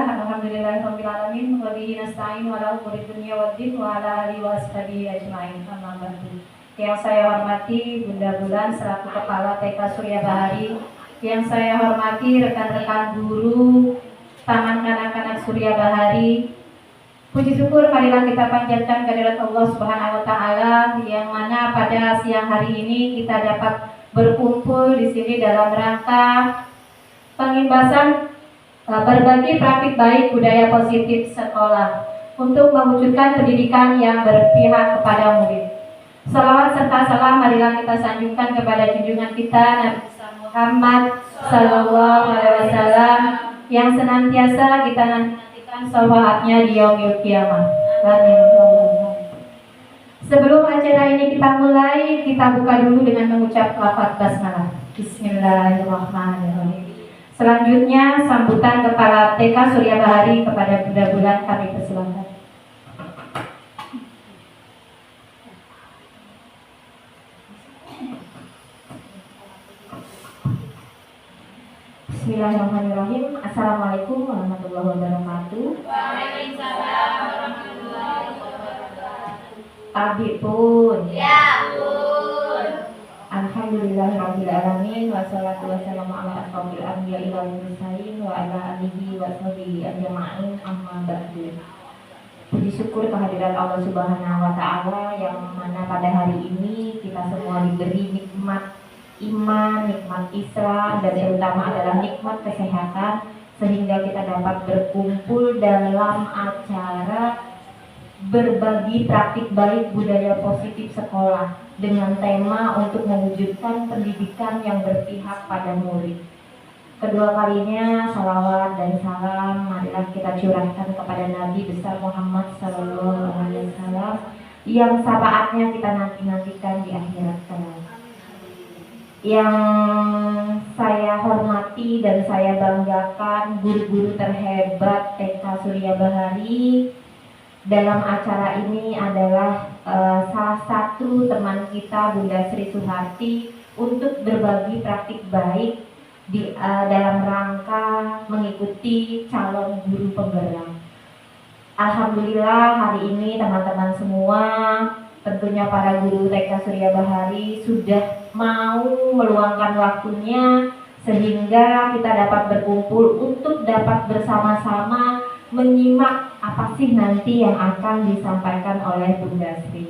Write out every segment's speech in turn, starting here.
Alhamdulillahirabbil alamin wa bihi nasta'in wa ala umuri dunya waddin wa ala alihi washabihi ajmain. Amma ba'du. Yang saya hormati Bunda Bulan selaku Kepala TK Surya Bahari, yang saya hormati rekan-rekan guru Taman Kanak-kanak Surya Bahari. Puji syukur marilah kita panjatkan kehadirat Allah Subhanahu wa taala yang mana pada siang hari ini kita dapat berkumpul di sini dalam rangka pengimbasan berbagi praktik baik budaya positif sekolah untuk mewujudkan pendidikan yang berpihak kepada murid. Salawat serta salam marilah kita sanjungkan kepada junjungan kita Nabi Muhammad Sallallahu Alaihi Wasallam yang senantiasa kita nantikan syafaatnya di yaumil qiyamah. Amin. Sebelum acara ini kita mulai, kita buka dulu dengan mengucap lafaz basmalah. Bismillahirrahmanirrahim. Selanjutnya sambutan Kepala TK Surya Bahari kepada Bunda Bulan kami persilakan. Bismillahirrahmanirrahim. Assalamualaikum warahmatullahi wabarakatuh. Waalaikumsalam warahmatullahi wabarakatuh. Abi pun. Ya pun. Alhamdulillahirabbil alamin wassalatu wassalamu ala asrofil anbiya'i wal mursalin wa ala alihi wa sahbihi ajma'in amma ba'du. Puji syukur kehadiran Allah Subhanahu wa taala yang mana pada hari ini kita semua diberi nikmat iman, nikmat Islam, dan terutama adalah nikmat kesehatan sehingga kita dapat berkumpul dalam acara berbagi praktik baik budaya positif sekolah dengan tema untuk mewujudkan pendidikan yang berpihak pada murid. Kedua kalinya salawat dan salam marilah kita curahkan kepada Nabi besar Muhammad Sallallahu Alaihi Wasallam yang syafaatnya kita nantikan di akhirat kelak. Yang saya hormati dan saya banggakan guru-guru terhebat TK Surya Bahari. Dalam acara ini adalah salah satu teman kita Bunda Sri Suharti untuk berbagi praktik baik di dalam rangka mengikuti calon guru penggerak. Alhamdulillah hari ini teman-teman semua, tentunya para guru TK Surya Bahari sudah mau meluangkan waktunya sehingga kita dapat berkumpul untuk dapat bersama-sama menyimak apa sih nanti yang akan disampaikan oleh Bunda Sri.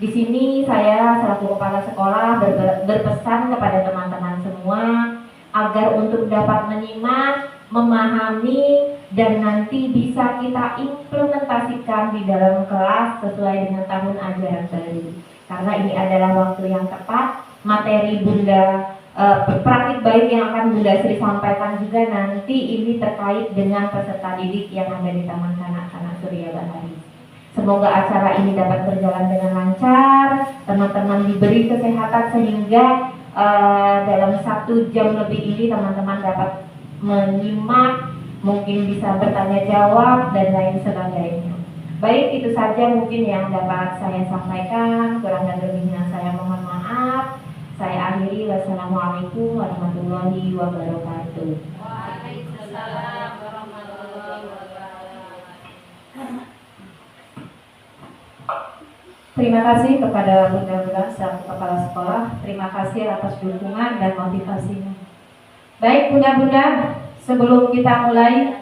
Di sini saya selaku kepala sekolah berpesan kepada teman-teman semua agar untuk dapat menyimak, memahami, dan nanti bisa kita implementasikan di dalam kelas sesuai dengan tahun ajaran baru. Karena ini adalah waktu yang tepat, materi Bunda praktik baik yang akan Bunda Sri sampaikan juga nanti ini terkait dengan peserta didik yang ada di Taman Kanak-kanak Surya Bahari. Semoga acara ini dapat berjalan dengan lancar, teman-teman diberi kesehatan sehingga dalam 1 jam lebih ini teman-teman dapat menyimak, mungkin bisa bertanya jawab dan lain sebagainya. Baik, itu saja mungkin yang dapat saya sampaikan, kurang dan lebihnya saya mohon maaf. Saya akhiri, wassalamualaikum warahmatullahi wabarakatuh. Waalaikumsalam warahmatullahi wabarakatuh. Terima kasih kepada Bunda Bulan selaku Kepala Sekolah. Terima kasih atas dukungan dan motivasinya. Baik Bunda-Bunda, sebelum kita mulai,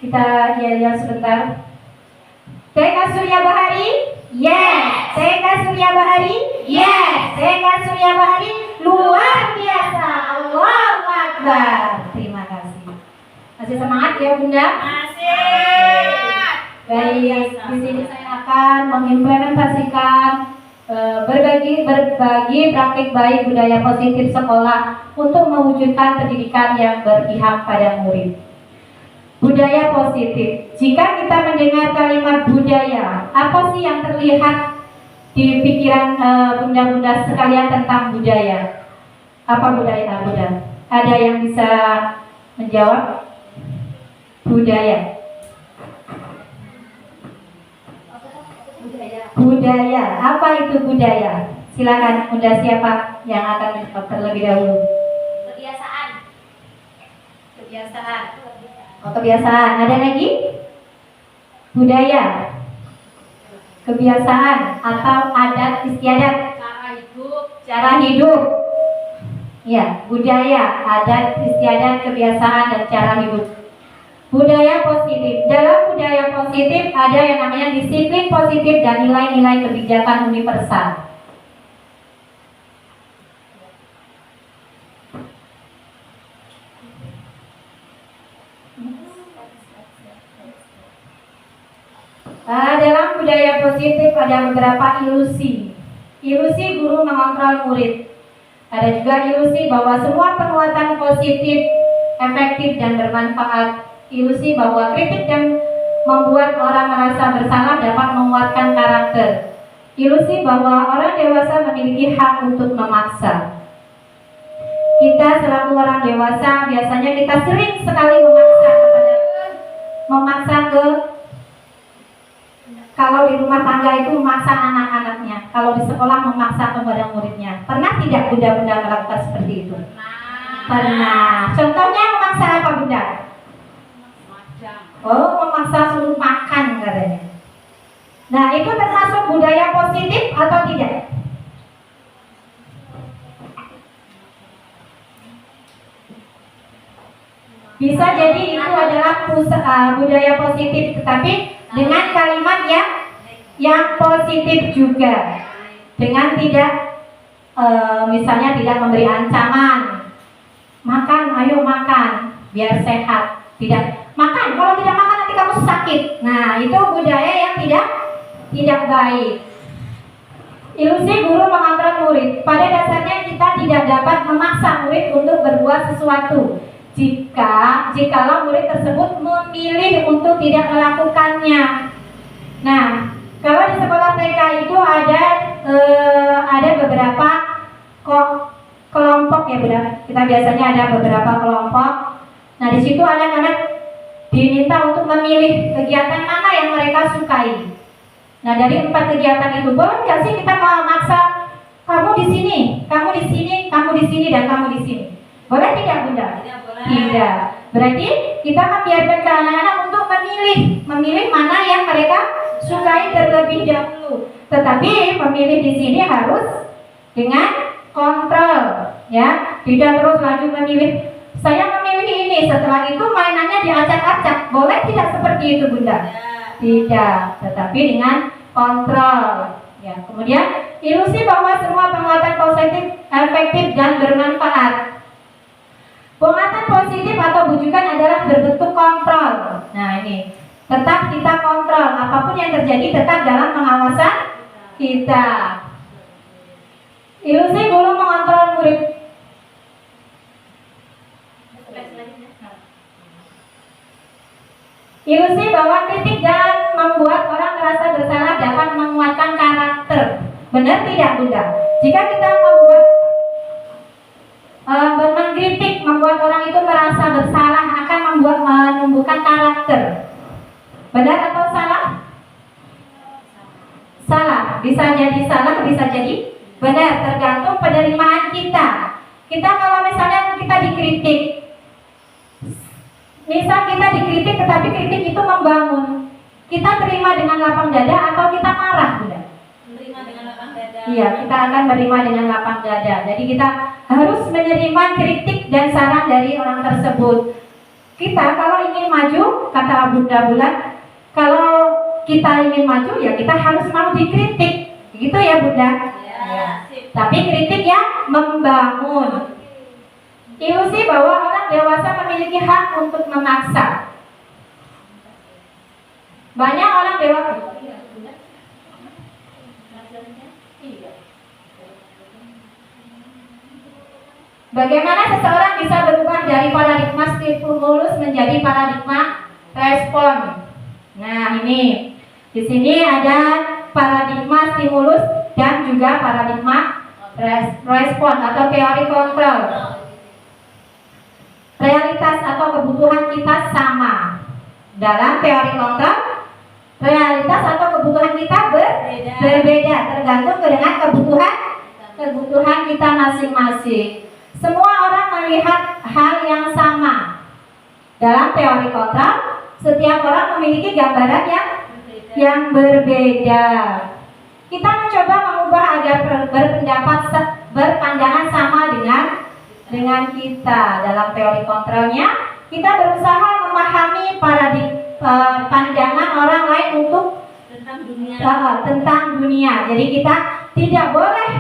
kita yel-yel sebentar. TK Surya Bahari? Yes. TK Surya Bahari? Yes. TK Surya Bahari luar biasa. Allahu Akbar. Terima kasih. Masih semangat ya Bunda? Masih. Baik, di sini saya akan mengimplementasikan berbagi praktik baik budaya positif sekolah untuk mewujudkan pendidikan yang berpihak pada murid. Budaya positif. Jika kita mendengar kalimat budaya, apa sih yang terlihat di pikiran bunda-bunda sekalian tentang budaya? Apa budaya, Bunda? Ada yang bisa menjawab? Budaya. Budaya. Apa itu budaya? Silakan Bunda, siapa yang akan menjawab terlebih dahulu? Kebiasaan. Kebiasaan. Oh, kebiasaan. Ada lagi? Budaya, kebiasaan atau adat istiadat. Cara hidup. Ya, budaya, adat istiadat, kebiasaan dan cara hidup. Budaya positif. Dalam budaya positif ada yang namanya disiplin positif dan nilai-nilai kebijakan universal. Dalam budaya positif ada beberapa ilusi. Ilusi guru mengontrol murid. Ada juga ilusi bahwa semua penguatan positif, efektif dan bermanfaat. Ilusi bahwa kritik dan membuat orang merasa bersalah dapat menguatkan karakter. Ilusi bahwa orang dewasa memiliki hak untuk memaksa. Kita selaku orang dewasa biasanya kita sering sekali memaksa ke, kalau di rumah tangga itu memaksa anak-anaknya, kalau di sekolah memaksa kepada muridnya. Pernah tidak bunda-bunda melakukan seperti itu? Pernah. Contohnya memaksa apa bunda? Oh, memaksa suruh makan katanya. Nah, itu termasuk budaya positif atau tidak? Bisa jadi itu adalah budaya positif, tetapi dengan kalimat yang positif juga, dengan tidak misalnya tidak memberi ancaman, makan, ayo makan biar sehat, tidak makan, kalau tidak makan nanti kamu sakit. Nah, itu budaya yang tidak baik. Ilusi guru mengontrol murid. Pada dasarnya kita tidak dapat memaksa murid untuk berbuat sesuatu jikalau murid tersebut memilih untuk tidak melakukannya. Nah, kalau di sekolah TK itu ada beberapa kelompok ya bunda. Kita biasanya ada beberapa kelompok. Nah, di situ anak-anak diminta untuk memilih kegiatan mana yang mereka sukai. Nah, dari 4 kegiatan itu boleh nggak sih kita memaksa kamu di sini, kamu di sini, kamu di sini dan kamu di sini? Boleh tidak bunda? Tidak. Berarti kita membiarkan ke anak-anak untuk memilih mana yang mereka sukai terlebih dahulu. Tetapi memilih di sini harus dengan kontrol, ya. Tidak terus laju memilih. Saya memilih ini, setelah itu mainannya diacak-acak. Boleh tidak seperti itu bunda? Tidak. Tetapi dengan kontrol. Ya. Kemudian ilusi bahwa semua penguatan positif, efektif dan bermanfaat. Penguatan positif atau bujukan adalah berbentuk kontrol. Nah ini, tetap kita kontrol, apapun yang terjadi tetap dalam pengawasan kita. Ilusi guru mengontrol murid. Ilusi bahwa kritik dan membuat orang merasa bersalah dapat menguatkan karakter. Benar tidak bunda? Jika kita mengkritik, membuat orang itu merasa bersalah, akan menumbuhkan karakter. Benar atau salah? Salah. Bisa jadi salah, bisa jadi benar, tergantung penerimaan kita. Kita kalau misalnya kita dikritik, misal kita dikritik tetapi kritik itu membangun, kita terima dengan lapang dada atau kita marah bunda? Menerima dengan lapang dada. Iya, kita akan menerima dengan lapang dada. Jadi kita harus menerima kritik dan saran dari orang tersebut. Kita kalau ingin maju, kata Bunda Bulan, kalau kita ingin maju ya kita harus mau dikritik, gitu ya Bunda. Ya. Tapi kritik yang membangun. Ilusi bahwa orang dewasa memiliki hak untuk memaksa. Banyak orang dewasa. Bagaimana seseorang bisa berubah dari paradigma stimulus menjadi paradigma respon? Nah, ini di sini ada paradigma stimulus dan juga paradigma respon atau teori kontrol. Realitas atau kebutuhan kita sama. Dalam teori kontrol, realitas atau kebutuhan kita berbeda tergantung dengan kebutuhan kita masing-masing. Semua orang melihat hal yang sama. Dalam teori kontrak, setiap orang memiliki gambaran yang berbeda. Kita mencoba mengubah agar berpandangan sama dengan kita. Dalam teori kontrolnya, kita berusaha memahami pandangan orang lain untuk tentang dunia. Jadi kita tidak boleh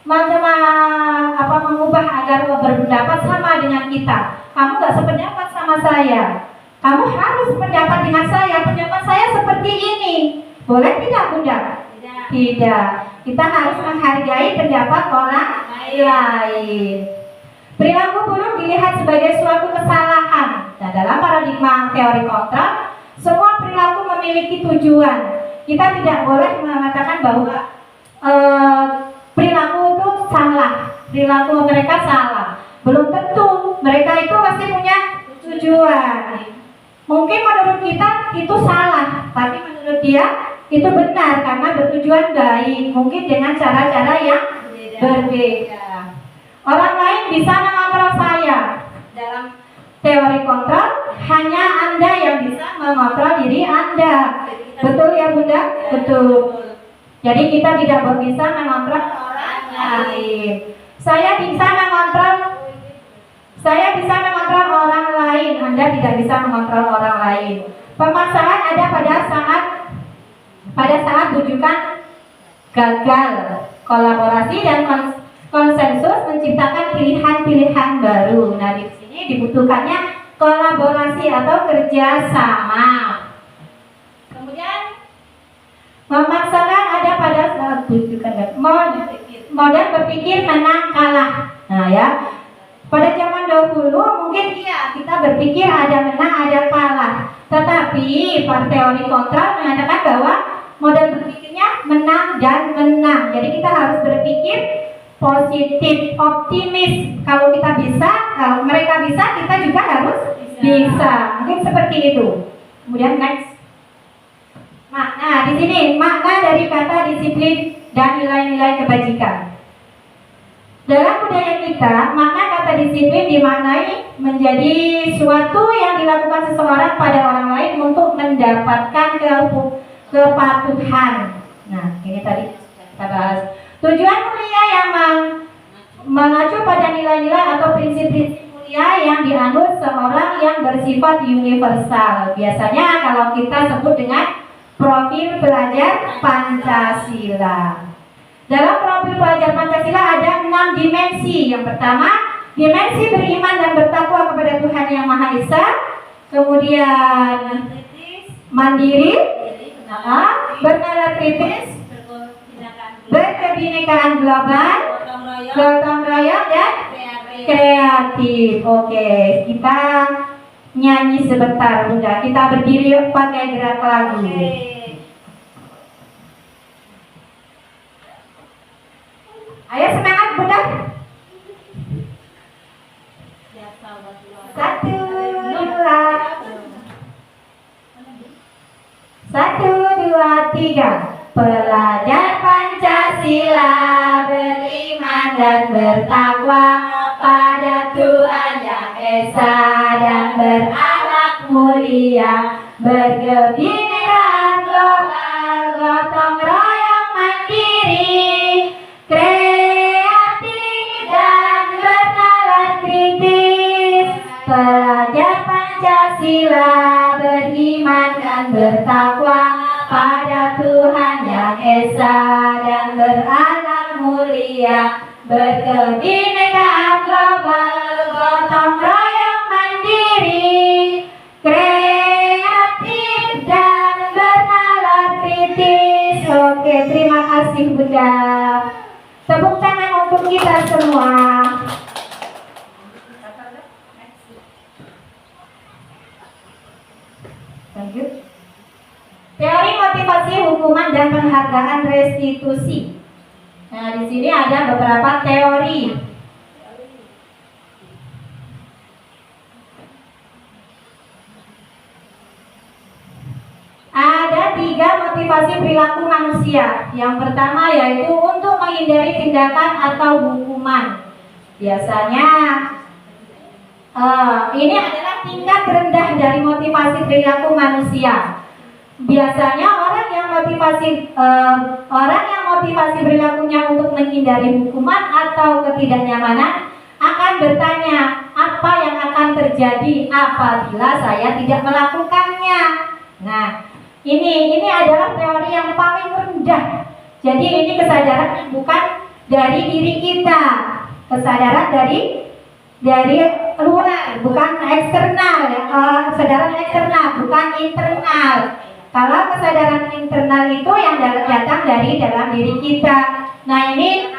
mengubah agar berpendapat sama dengan kita. Kamu gak sependapat sama saya, kamu harus pendapat dengan saya. Pendapat saya seperti ini, boleh tidak Bunda? Tidak. Kita harus menghargai pendapat orang lain. Perilaku buruk dilihat sebagai suatu kesalahan. Nah, dalam paradigma teori kontrak, semua perilaku memiliki tujuan. Kita tidak boleh mengatakan bahwa perilaku itu salah, perilaku mereka salah. Belum tentu, mereka itu pasti punya tujuan. Mungkin menurut kita itu salah, tapi menurut dia itu benar karena bertujuan baik, mungkin dengan cara-cara yang berbeda. Orang lain bisa mengontrol saya. Dalam teori kontrol, hanya Anda yang bisa mengontrol diri Anda. Betul ya Bunda? Betul. Jadi kita tidak bisa mengontrol orang lain. Saya bisa mengontrol orang lain. Anda tidak bisa mengontrol orang lain. Pemaksaan ada pada saat bujukan gagal. Kolaborasi dan konsensus menciptakan pilihan-pilihan baru. Nah, di sini dibutuhkannya kolaborasi atau kerjasama. Kemudian memaksakan ada pada saat bujukan model berpikir menang kalah. Nah ya, pada zaman dahulu mungkin kita berpikir ada menang ada kalah. Tetapi para teori kontrak mengatakan bahwa model berpikirnya menang dan menang. Jadi kita harus berpikir positif, optimis. Kalau kita bisa, kalau mereka bisa, kita juga harus bisa. Mungkin seperti itu. Kemudian next. Makna di sini makna dari kata disiplin dan nilai-nilai kebajikan. Dalam budaya kita, makna kata disiplin dimaknai menjadi suatu yang dilakukan seseorang pada orang lain untuk mendapatkan kepatuhan. Nah, ini tadi kita bahas. Tujuan mulia yang mengacu pada nilai-nilai atau prinsip-prinsip mulia yang dianut seorang yang bersifat universal. Biasanya kalau kita sebut dengan profil pelajar Pancasila. Dalam profil pelajar Pancasila ada 6 dimensi. Yang pertama, dimensi beriman dan bertakwa kepada Tuhan Yang Maha Esa. Kemudian mandiri, bernalar kritis, berkebinekaan global, gotong royong dan kreatif. Oke, kita nyanyi sebentar Bunda. Kita berdiri pakai gerak lagu. Ayo semangat Bunda. 1, 2, 3. Pelajar Pancasila beriman dan bertakwa pada Tuhan Yang Esa dan berakhlak mulia, berkebinekaan global, gotong royong mandiri, kreatif dan bernalar kritis. Pelajar Pancasila beriman dan bertakwa pada Tuhan Yang Esa dan berakhlak mulia, berkebinekaan global, gotong royong mandiri, kreatif dan bernalar kritis. Oke, terima kasih Bunda. Tepuk tangan untuk kita semua. Lanjut. Teori motivasi hukuman dan penghargaan restitusi. Nah, di sini ada beberapa teori. Ada 3 motivasi perilaku manusia. Yang pertama yaitu untuk menghindari tindakan atau hukuman. Biasanya Ini adalah tingkat rendah dari motivasi perilaku manusia. Biasanya orang yang motivasi perilakunya untuk menghindari hukuman atau ketidaknyamanan akan bertanya, apa yang akan terjadi apabila saya tidak melakukannya? Nah, ini adalah teori yang paling rendah. Jadi ini kesadaran bukan dari diri kita, kesadaran dari luar, bukan eksternal, kesadaran eksternal, bukan internal. Kalau kesadaran internal itu yang datang dari dalam diri kita. Nah, ini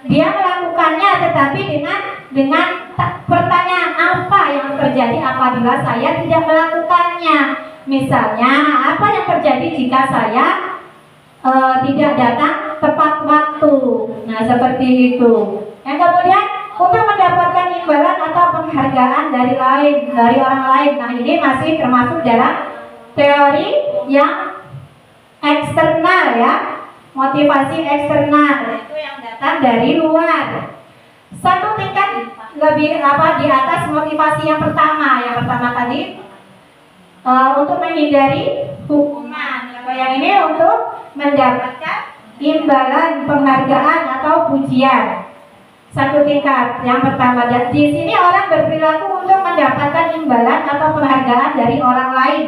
dia melakukannya, tetapi dengan pertanyaan, apa yang terjadi apabila saya tidak melakukannya? Misalnya, apa yang terjadi jika saya tidak datang tepat waktu? Nah, seperti itu. Yang kemudian untuk mendapatkan imbalan atau penghargaan dari orang lain. Nah, ini masih termasuk dalam teori yang eksternal ya, motivasi eksternal itu yang datang dari luar. Satu tingkat lebih di atas motivasi yang pertama. Yang pertama tadi untuk menghindari hukuman. Yang ini untuk mendapatkan imbalan, penghargaan atau pujian. Satu tingkat yang pertama. Dan di sini orang berperilaku untuk mendapatkan imbalan atau penghargaan dari orang lain.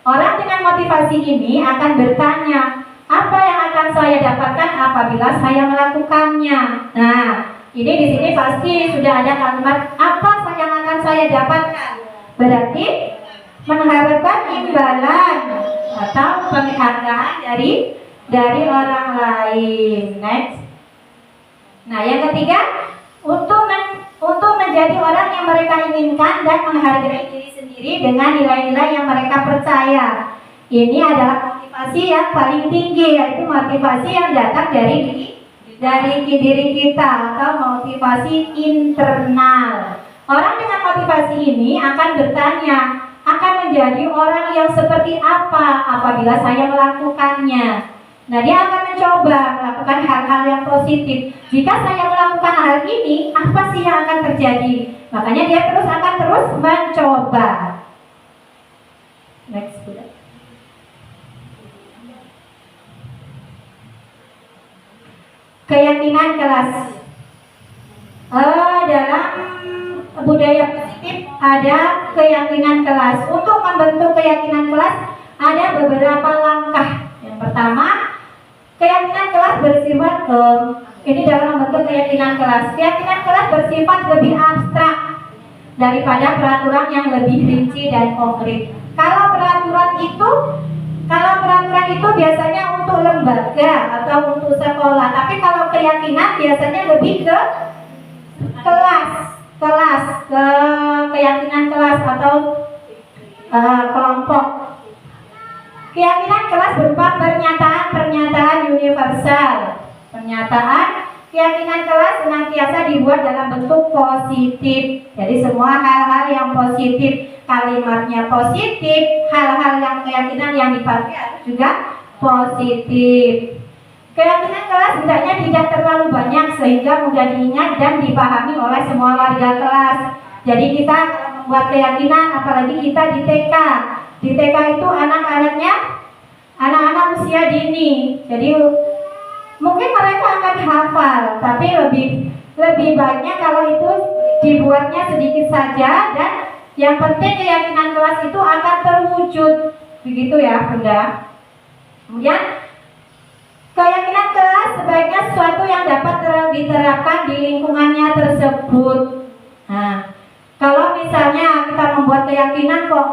Orang dengan motivasi ini akan bertanya, apa yang akan saya dapatkan apabila saya melakukannya? Nah, ini di sini pasti sudah ada kalimat apa yang akan saya dapatkan. Berarti mengharapkan imbalan atau penghargaan dari orang lain. Next. Nah, yang ketiga, untuk menjadi orang yang mereka inginkan dan menghargai diri sendiri dengan nilai-nilai yang mereka percaya. Ini adalah motivasi yang paling tinggi, yaitu motivasi yang datang dari diri kita atau motivasi internal. Orang dengan motivasi ini akan bertanya, akan menjadi orang yang seperti apa apabila saya melakukannya. Nah, dia akan mencoba melakukan hal-hal yang positif. Jika saya melakukan hal ini, apa sih yang akan terjadi? Makanya dia akan terus mencoba. Next, sudah. Keyakinan kelas. Dalam budaya positif ada keyakinan kelas. Untuk membentuk keyakinan kelas ada beberapa langkah. Yang pertama, keyakinan kelas bersifat ini dalam membentuk keyakinan kelas. Keyakinan kelas bersifat lebih abstrak daripada peraturan yang lebih rinci dan konkret. Kalau peraturan itu biasanya untuk lembaga atau untuk sekolah, tapi kalau keyakinan biasanya lebih ke keyakinan kelas atau kelompok. Keyakinan kelas berupa pernyataan universal. Keyakinan kelas senantiasa dibuat dalam bentuk positif. Jadi semua hal-hal yang positif, kalimatnya positif, hal-hal yang keyakinan yang dipakai juga positif. Keyakinan kelas hendaknya tidak terlalu banyak sehingga mudah diingat dan dipahami oleh semua warga kelas. Jadi kita membuat keyakinan, apalagi kita di TK. Di TK itu anak-anak usia dini. Jadi mungkin mereka akan hafal, tapi lebih baiknya kalau itu dibuatnya sedikit saja, dan yang penting keyakinan kelas itu akan terwujud. Begitu ya, Bunda. Kemudian keyakinan kelas sebaiknya sesuatu yang dapat diterapkan di lingkungannya tersebut. Nah, kalau misalnya kita membuat keyakinan kok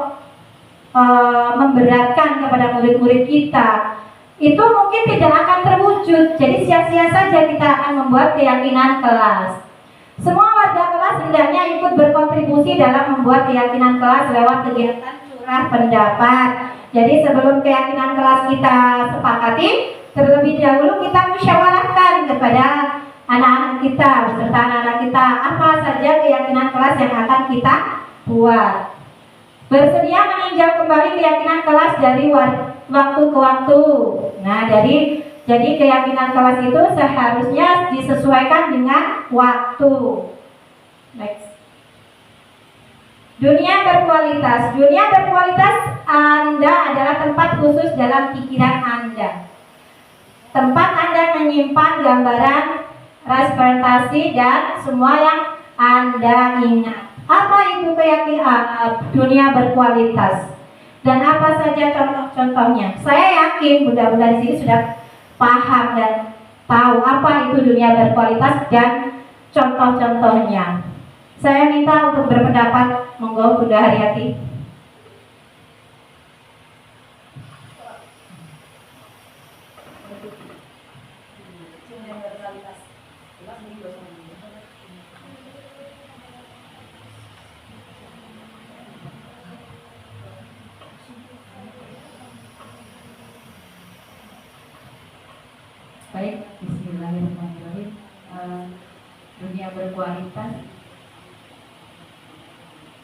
memberatkan kepada murid-murid kita, itu mungkin tidak akan terwujud. Jadi sia-sia saja kita akan membuat keyakinan kelas. Semua warga kelas hendaknya ikut berkontribusi dalam membuat keyakinan kelas lewat kegiatan curah pendapat. Jadi sebelum keyakinan kelas kita sepakati, terlebih dahulu kita musyawarahkan kepada anak-anak kita, beserta anak-anak kita, apa saja keyakinan kelas yang akan kita buat. Bersedia meninjau kembali keyakinan kelas dari waktu ke waktu. Nah, jadi keyakinan kelas itu seharusnya disesuaikan dengan waktu. Next. Dunia berkualitas. Dunia berkualitas Anda adalah tempat khusus dalam pikiran Anda. Tempat Anda menyimpan gambaran, representasi dan semua yang Anda ingat. Apa itu keyakinan dunia berkualitas? Dan apa saja contoh-contohnya? Saya yakin bunda-bunda di sini sudah paham dan tahu apa itu dunia berkualitas dan contoh-contohnya. Saya minta untuk berpendapat, monggo Bunda Haryati. Baik, bismillahirrahmanirrahim. Dunia berkualitas,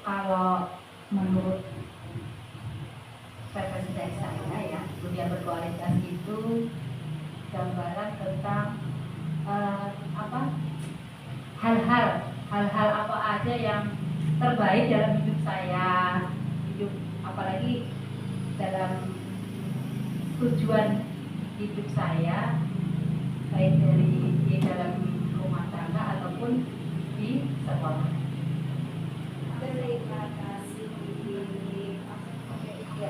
kalau menurut referensi saya ya, dunia berkualitas itu gambaran tentang hal-hal apa aja yang terbaik dalam hidup saya, apalagi dalam tujuan hidup saya, baik di dalam rumah tangga ataupun di sekolah.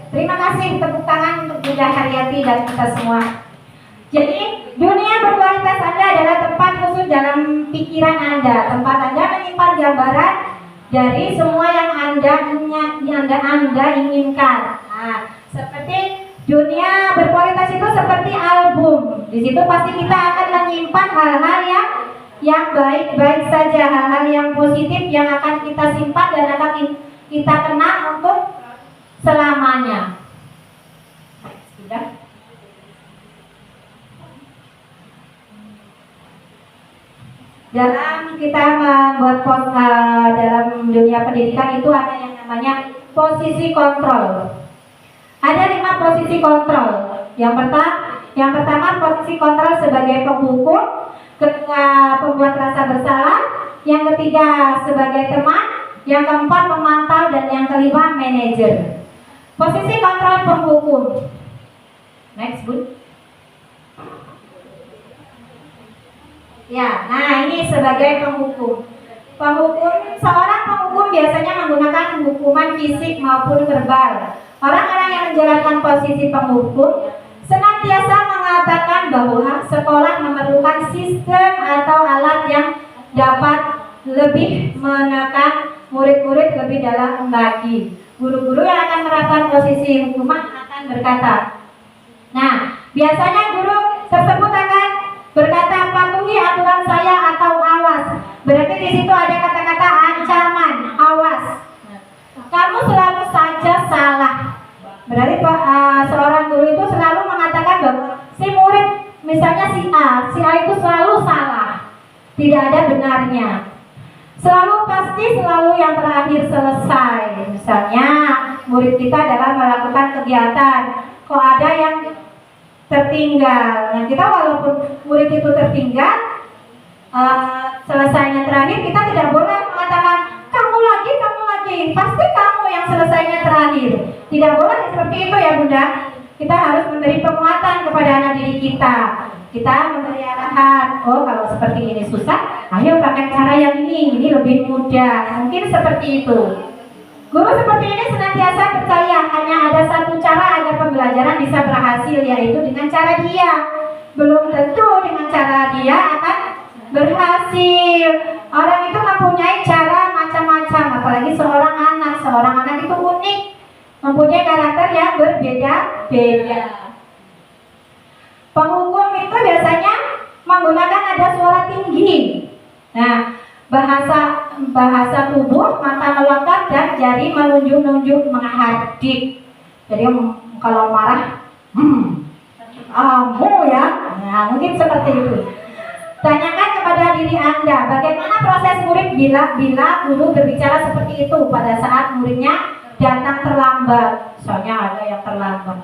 Terima kasih, tepuk tangan untuk Bunda Haryati dan kita semua. Jadi dunia berkualitas Anda adalah tempat khusus dalam pikiran Anda, tempat Anda menyimpan gambaran dari semua yang Anda inginkan. Nah, seperti dunia berkualitas itu seperti album. Di situ pasti kita akan menyimpan hal-hal yang baik-baik saja, hal-hal yang positif yang akan kita simpan dan akan kita kenang untuk selamanya. Sudah. Dalam kita membuat dalam dunia pendidikan itu ada yang namanya posisi kontrol. Ada 5 posisi kontrol. Yang pertama posisi kontrol sebagai penghukum, kedua pembuat rasa bersalah, yang ketiga sebagai teman, yang keempat memantau, dan yang kelima manajer. Posisi kontrol penghukum. Next, Bun. Ya, nah ini sebagai penghukum. Seorang penghukum biasanya menggunakan hukuman fisik maupun verbal. Orang-orang yang menjalankan posisi penghukum senantiasa mengatakan bahwa sekolah memerlukan sistem atau alat yang dapat lebih menekan murid-murid lebih dalam lagi. Guru-guru yang akan menerapkan posisi hukuman akan berkata, nah, biasanya guru tersebut akan berkata, patuhi aturan saya atau awas. Berarti di situ ada kata-kata ancaman, awas. Kamu selalu saja salah. Berarti seorang guru itu selalu mengatakan bahwa si murid, misalnya si A itu selalu salah, tidak ada benarnya. Selalu yang terakhir selesai. Misalnya murid kita dalam melakukan kegiatan, kok ada yang tertinggal. Nah, kita walaupun murid itu tertinggal, selesainya terakhir, kita tidak boleh mengatakan kamu lagi, pasti kamu yang selesainya terakhir. Tidak boleh seperti itu ya Bunda. Kita harus memberi penguatan kepada anak didik kita. Kita memberi arahan, oh kalau seperti ini susah, ayo pakai cara yang ini lebih mudah. Mungkin seperti itu. Guru seperti ini senantiasa percaya hanya ada satu cara agar pembelajaran bisa berhasil, yaitu dengan cara dia. Belum tentu dengan cara dia akan berhasil. Orang itu mempunyai cara macam-macam, apalagi seorang anak. Seorang anak itu unik, mempunyai karakter yang berbeda-beda. Penghukum itu biasanya menggunakan ada suara tinggi. Nah, bahasa tubuh, mata melotot dan jari menunjuk-nunjuk menghardik. Jadi kalau marah, kamu ya. Nah, mungkin seperti itu. Tanyakan kepada diri Anda, bagaimana proses murid bila guru berbicara seperti itu pada saat muridnya datang terlambat. Soalnya ada yang terlambat.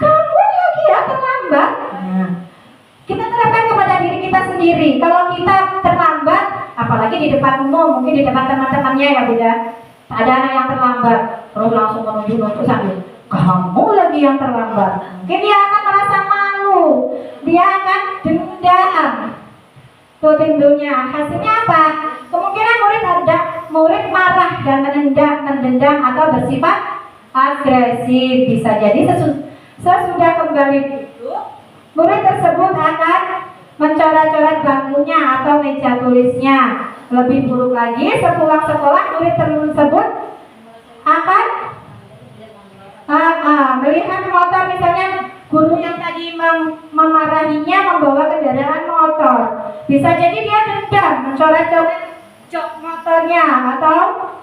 Kamu lagi ya terlambat. Nah, kita terapkan kepada diri kita sendiri. Kalau kita terlambat, apalagi di depan umum, mungkin di depan teman-temannya ya Bunda. ada anak yang terlambat, terus langsung menunjuk sambil, kamu lagi yang terlambat. Mungkin dia akan merasa malu, dia akan dendam. Tuh tentunya hasilnya apa? Kemungkinan murid marah dan mendendam atau bersifat agresif. Bisa jadi sesudah kembali duduk, murid tersebut akan mencoret-coret bangkunya atau meja tulisnya. Lebih buruk lagi, sepulang sekolah murid tersebut akan melihat motor, misalnya guru yang tadi memarahinya membawa kendaraan motor. Bisa jadi dia dendam, mencoret-coret jok motornya, atau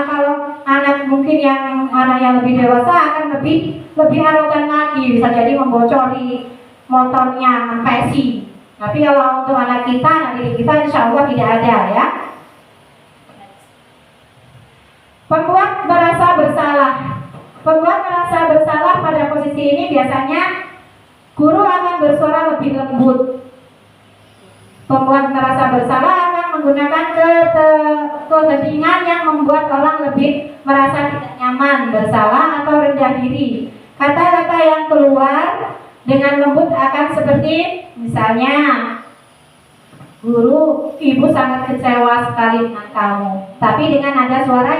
kalau anak mungkin anak yang lebih dewasa akan lebih arogan lagi, bisa jadi membocori motornya, menpesi. Tapi kalau untuk anak didik kita insya Allah tidak ada ya. Pembuat merasa bersalah pada posisi ini biasanya guru akan bersuara lebih lembut. Pembuat merasa bersalah akan menggunakan keheningan yang membuat orang lebih merasa tidak nyaman, bersalah atau rendah diri. Kata-kata yang keluar dengan lembut akan seperti misalnya, guru, ibu sangat kecewa sekali dengan kamu, tapi dengan nada suara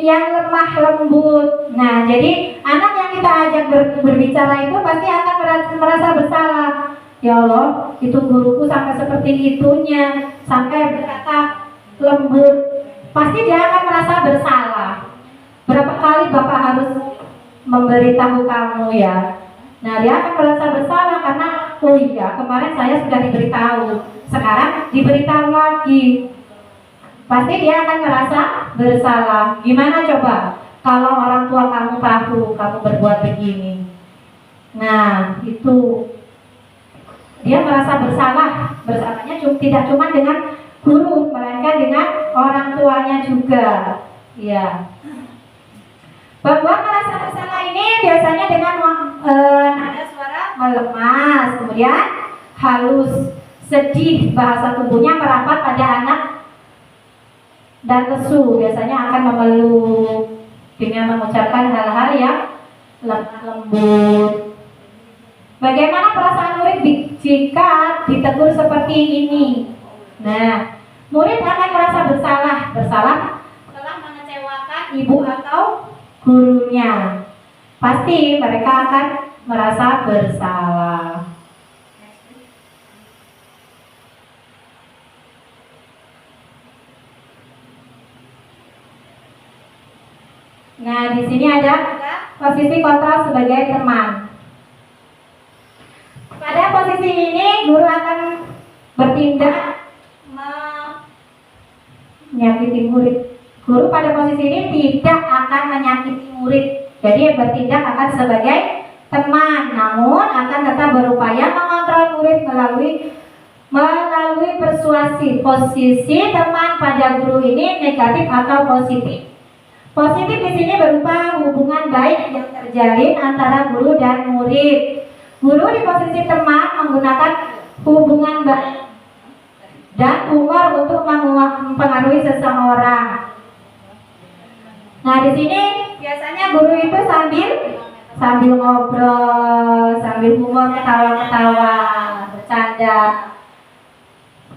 yang lemah lembut. Nah, jadi anak yang kita ajak berbicara itu pasti akan merasa bersalah. Ya Allah, itu guruku sampai seperti itunya, sampai berkata lembut. Pasti dia akan merasa bersalah. Berapa kali Bapak harus memberitahu kamu ya? Nah, dia akan merasa bersalah karena, oh iya, kemarin saya sudah diberitahu, sekarang diberitahu lagi. Pasti dia akan merasa bersalah. Gimana coba kalau orang tua kamu tahu kamu berbuat begini? Nah, itu dia merasa bersalah. Bersalahnya tidak cuma dengan guru, melainkan dengan orang tuanya juga. Ya. Pembuat merasa bersalah ini biasanya dengan nada suara melemas, kemudian halus, sedih, bahasa tubuhnya merapat pada anak, dan lesu. Biasanya akan memeluk dengan mengucapkan hal-hal yang lemah lembut. Bagaimana perasaan murid jika ditegur seperti ini? Nah, murid akan merasa bersalah telah mengecewakan ibu atau gurunya. Pasti mereka akan merasa bersalah. Nah, di sini ada posisi kontrol sebagai teman. Pada posisi ini guru akan bertindak menyakiti murid. Guru pada posisi ini tidak akan menyakiti murid. Jadi bertindak akan sebagai teman, namun akan tetap berupaya mengontrol murid melalui persuasi. Posisi teman pada guru ini negatif atau positif. Positif di sini berupa hubungan baik yang terjalin antara guru dan murid. Guru di posisi teman menggunakan hubungan baik dan humor untuk mempengaruhi seseorang. Nah, di sini biasanya guru itu sambil ngobrol, sambil humor, ketawa-ketawa, bercanda.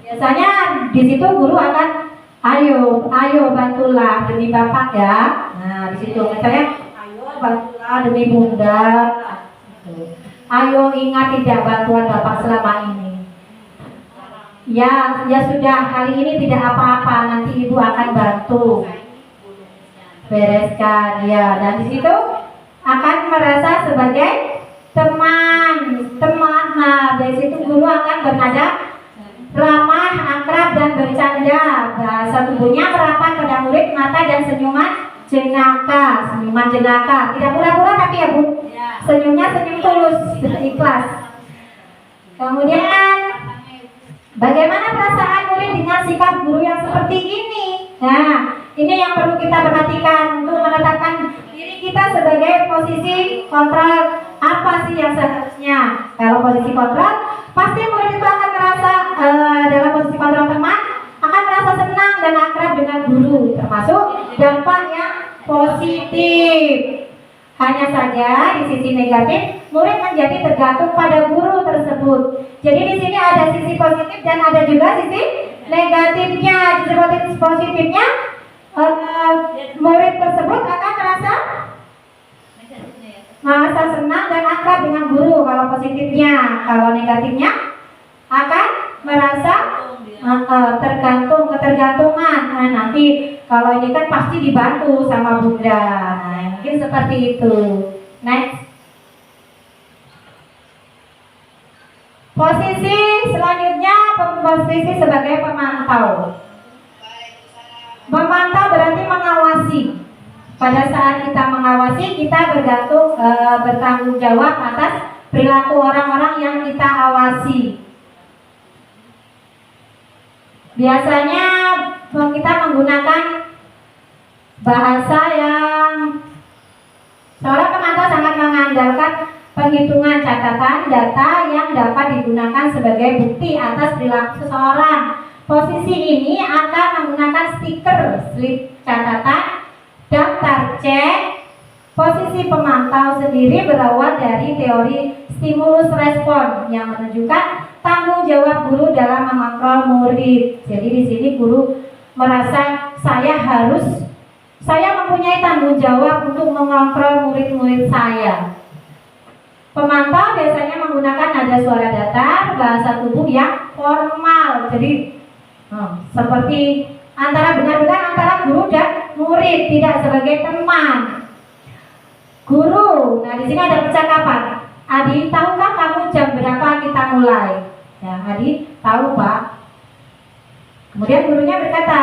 Biasanya di situ guru akan ayo bantulah demi Bapak ya. Nah, di situ misalnya ayo bantulah demi Bunda. Ayo ingat tidak bantuan Bapak selama ini. Ya sudah, kali ini tidak apa-apa, nanti Ibu akan bantu bereskan ya. Dan di situ akan merasa sebagai teman. Nah, dari situ guru akan bernada ramah, akrab dan bercanda. Bahasa tubuhnya merapat pada murid, mata dan senyuman jenaka. Tidak pura-pura tapi ya Bu, senyumnya senyum tulus, ikhlas. Kemudian bagaimana perasaan murid dengan sikap guru yang seperti ini? Nah, ini yang perlu kita perhatikan untuk menetapkan diri kita sebagai posisi kontrol. Apa sih yang seharusnya? Kalau posisi kontrol, pasti murid itu akan merasa dalam posisi kontrol teman akan merasa senang dan akrab dengan guru, termasuk dampak yang positif. Hanya saja di sisi negatif, murid menjadi tergantung pada guru tersebut. Jadi di sini ada sisi positif dan ada juga sisi negatifnya. Sisi positifnya, murid tersebut akan merasa senang dan akrab dengan guru kalau positifnya. Kalau negatifnya akan merasa ketergantungan. Nah, nanti kalau ini kan pasti dibantu sama Bunda. Nah, mungkin seperti itu. Next. Posisi selanjutnya, posisi sebagai pemantau. Memantau berarti mengawasi. Pada saat kita mengawasi, kita bertanggung jawab atas perilaku orang-orang yang kita awasi. Biasanya kita menggunakan bahasa yang seorang pemantau sangat mengandalkan penghitungan catatan data yang dapat digunakan sebagai bukti atas perilaku seseorang. Posisi ini akan menggunakan stiker, slip catatan, daftar cek. Posisi pemantau sendiri berawal dari teori stimulus respon yang menunjukkan tanggung jawab guru dalam mengontrol murid. Jadi di sini guru merasa saya mempunyai tanggung jawab untuk mengontrol murid-murid saya. Pemantau biasanya menggunakan nada suara datar, bahasa tubuh yang formal. Jadi seperti benar-benar antara guru dan murid, tidak sebagai teman. Guru, nah di sini ada percakapan. Adi, tahukah kamu jam berapa kita mulai? Ya, Adi, tahu Pak. Kemudian gurunya berkata,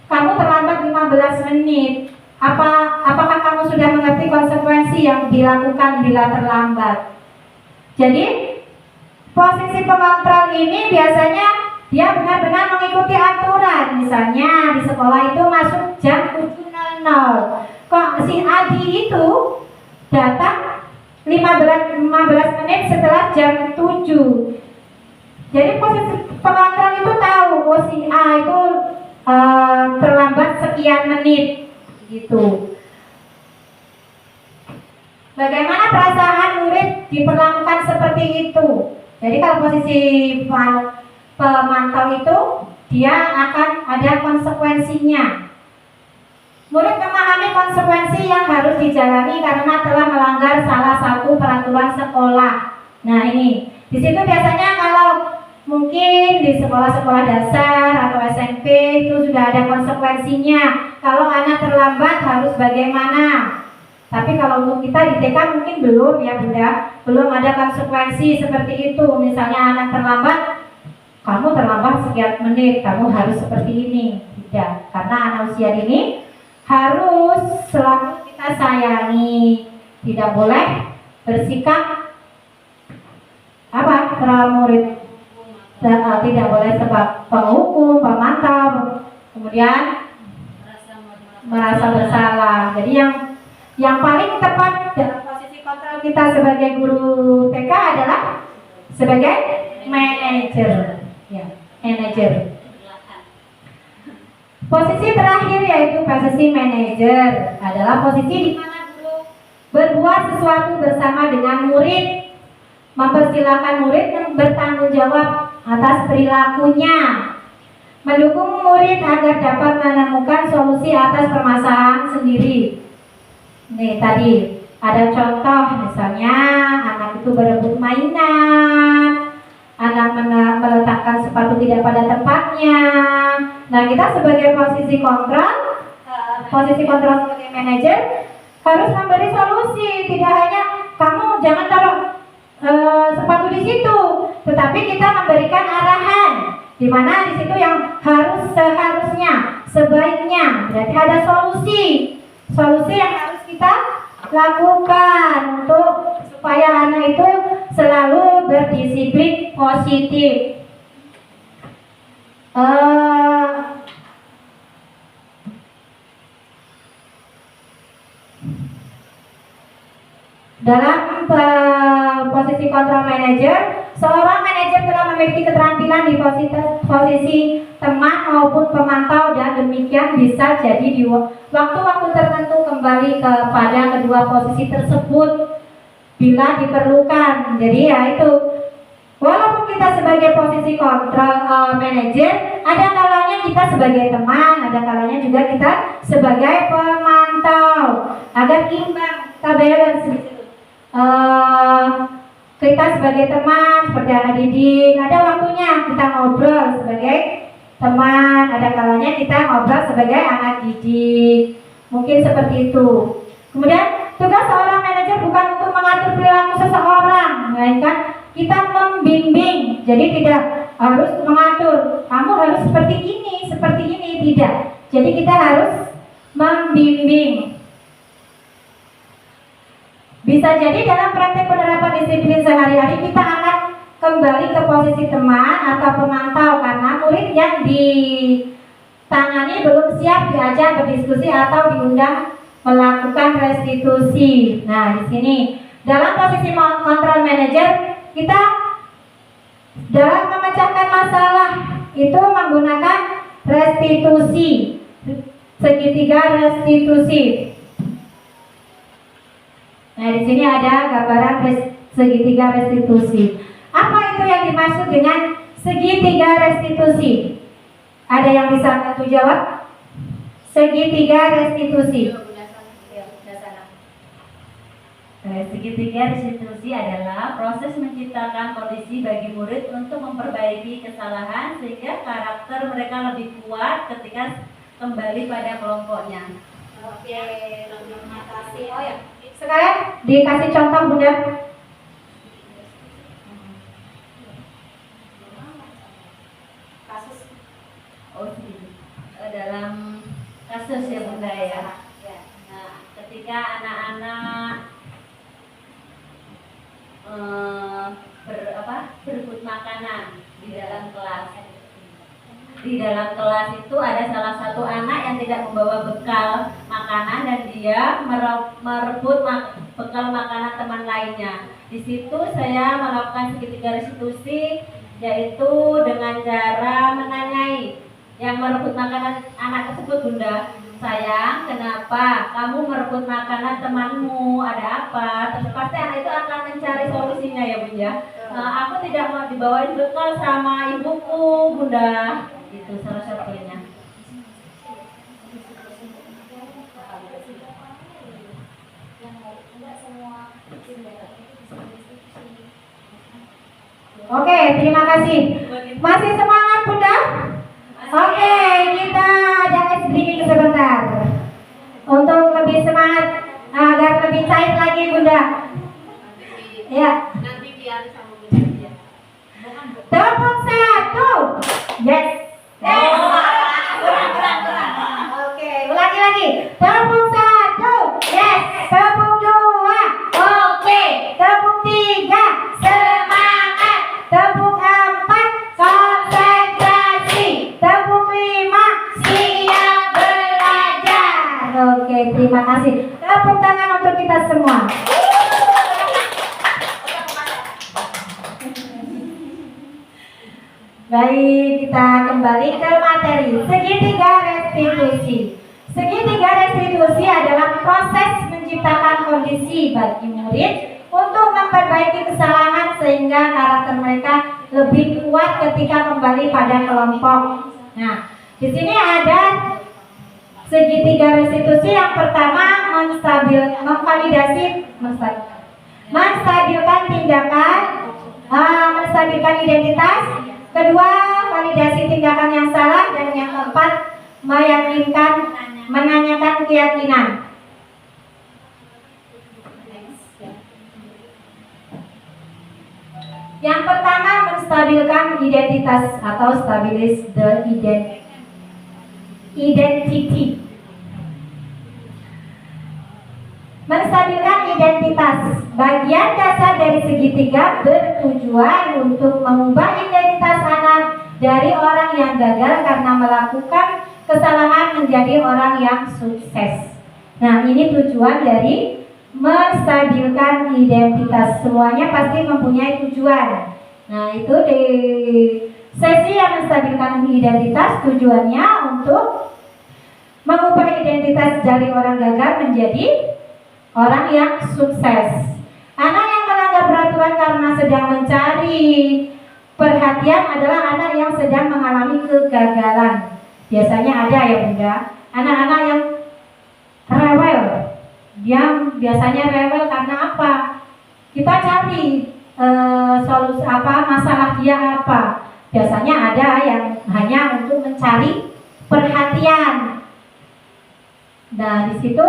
kamu terlambat 15 menit. Apakah kamu sudah mengerti konsekuensi yang dilakukan bila terlambat? Jadi, posisi pengontrol ini biasanya dia benar-benar mengikuti aturan. Misalnya di sekolah itu masuk jam 7.00. Kok si Adi itu datang 15 menit setelah jam 7. Jadi posisi pengontrol itu tahu si A itu terlambat sekian menit gitu. Bagaimana perasaan murid diperlakukan seperti itu? Jadi kalau posisi pemantau itu dia akan ada konsekuensinya. Murid memahami konsekuensi yang harus dijalani karena telah melanggar salah satu peraturan sekolah. Nah ini, di situ biasanya kalau mungkin di sekolah-sekolah dasar atau SMP itu sudah ada konsekuensinya. Kalau anak terlambat harus bagaimana? Tapi kalau untuk kita di TK mungkin belum ya Bunda, belum ada konsekuensi seperti itu. Misalnya anak terlambat, kamu terlambat sekian menit, kamu harus seperti ini. Tidak, karena anak usia dini harus selalu kita sayangi, tidak boleh bersikap terhadap murid, tidak boleh sebab penghukum, pemantau, kemudian merasa bersalah. Jadi yang paling tepat dalam posisi kontrol kita sebagai guru TK adalah sebagai manajer, ya, manajer. Posisi terakhir yaitu posisi manajer adalah posisi di mana guru berbuat sesuatu bersama dengan murid, mempersilahkan murid yang bertanggung jawab atas perilakunya, mendukung murid agar dapat menemukan solusi atas permasalahan sendiri. Nih tadi ada contoh, misalnya anak itu berebut mainan, anak meletakkan sepatu tidak pada tempatnya. Nah, kita sebagai posisi kontrol sebagai manajer harus memberi solusi. Tidak hanya kamu jangan taruh sepatu di situ, tetapi kita memberikan arahan di mana di situ yang seharusnya, sebaiknya. Berarti ada solusi yang harus kita lakukan untuk supaya anak itu selalu berdisiplin positif. Dalam posisi kontrol manajer seorang manajer telah memiliki keterampilan di posisi teman maupun pemantau, dan demikian bisa jadi di waktu-waktu tertentu kembali kepada kedua posisi tersebut bila diperlukan. Jadi ya itu, walaupun kita sebagai posisi kontrol manager, ada kalanya kita sebagai teman, ada kalanya juga kita sebagai pemantau, agar imbang, balance. Kita sebagai teman seperti anak didik, ada waktunya kita ngobrol sebagai teman, ada kalanya kita ngobrol sebagai anak didik, mungkin seperti itu. Kemudian tugas seorang manajer bukan untuk mengatur perilaku seseorang, melainkan kita membimbing. Jadi tidak harus mengatur, kamu harus seperti ini, tidak. Jadi kita harus membimbing. Bisa jadi dalam praktek penerapan disiplin sehari-hari kita akan kembali ke posisi teman atau pemantau karena murid yang ditangani belum siap diajak berdiskusi atau diundang melakukan restitusi. Nah, di sini dalam posisi kontrol manager, kita dalam memecahkan masalah itu menggunakan restitusi, segitiga restitusi. Nah, di sini ada gambaran segitiga restitusi. Apa itu yang dimaksud dengan segitiga restitusi? Ada yang bisa bantu jawab? Segitiga restitusi. Segitiga restitusi adalah proses menciptakan kondisi bagi murid untuk memperbaiki kesalahan sehingga karakter mereka lebih kuat ketika kembali pada kelompoknya. Oke, terima kasih. Oh ya, sekarang dikasih contoh Bunda. Kasus. Dalam kasus ya Bunda ya. Nah, ketika anak-anak berebut makanan di dalam kelas. Di dalam kelas itu ada salah satu anak yang tidak membawa bekal makanan dan dia merebut bekal makanan teman lainnya. Di situ saya melakukan segitiga restitusi, yaitu dengan cara menanyai yang merebut makanan anak tersebut, Bunda, sayang, kenapa kamu merebut makanan temanmu? Ada apa? Terus pasti anak itu akan mencari solusinya ya Bunda. Aku tidak mau dibawain bekal sama ibuku, Bunda. Itu salah satunya. Oke, terima kasih. Masih semangat Bunda? Oke, kita jangan sedikit sebentar untuk lebih semangat agar lebih cair lagi Bunda. Ya. Nanti biar sama Bunda. Tepuk satu. Yes. Oke, ulangi lagi. Tepuk satu. Yes. Tepuk dua. Oke. Tepuk tiga. Semangat. Tepuk empat. Konsentrasi. Tepuk lima. Siap belajar. Oke, terima kasih. Tepuk tangan untuk kita semua. Baik, kita kembali ke materi segitiga restitusi. Segitiga restitusi adalah proses menciptakan kondisi bagi murid untuk memperbaiki kesalahan sehingga karakter mereka lebih kuat ketika kembali pada kelompok. Nah, di sini ada segitiga restitusi. Yang pertama menstabilkan tindakan, menstabilkan identitas. Kedua, validasi tindakan yang salah. Dan yang keempat, menanyakan keyakinan. Yang pertama, menstabilkan identitas atau stabilize the identity. Menstabilkan identitas. Bagian dasar dari segitiga bertujuan untuk mengubah identitas anak dari orang yang gagal karena melakukan kesalahan menjadi orang yang sukses. Nah, ini tujuan dari menstabilkan identitas. Semuanya pasti mempunyai tujuan. Nah, itu di sesi yang menstabilkan identitas tujuannya untuk mengubah identitas dari orang gagal menjadi orang yang sukses. Anak yang melanggar peraturan karena sedang mencari perhatian adalah anak yang sedang mengalami kegagalan. Biasanya ada ya Bunda, anak-anak yang rewel. Dia biasanya rewel karena apa? Kita cari solusi apa, masalah dia apa. Biasanya ada yang hanya untuk mencari perhatian. Nah, di situ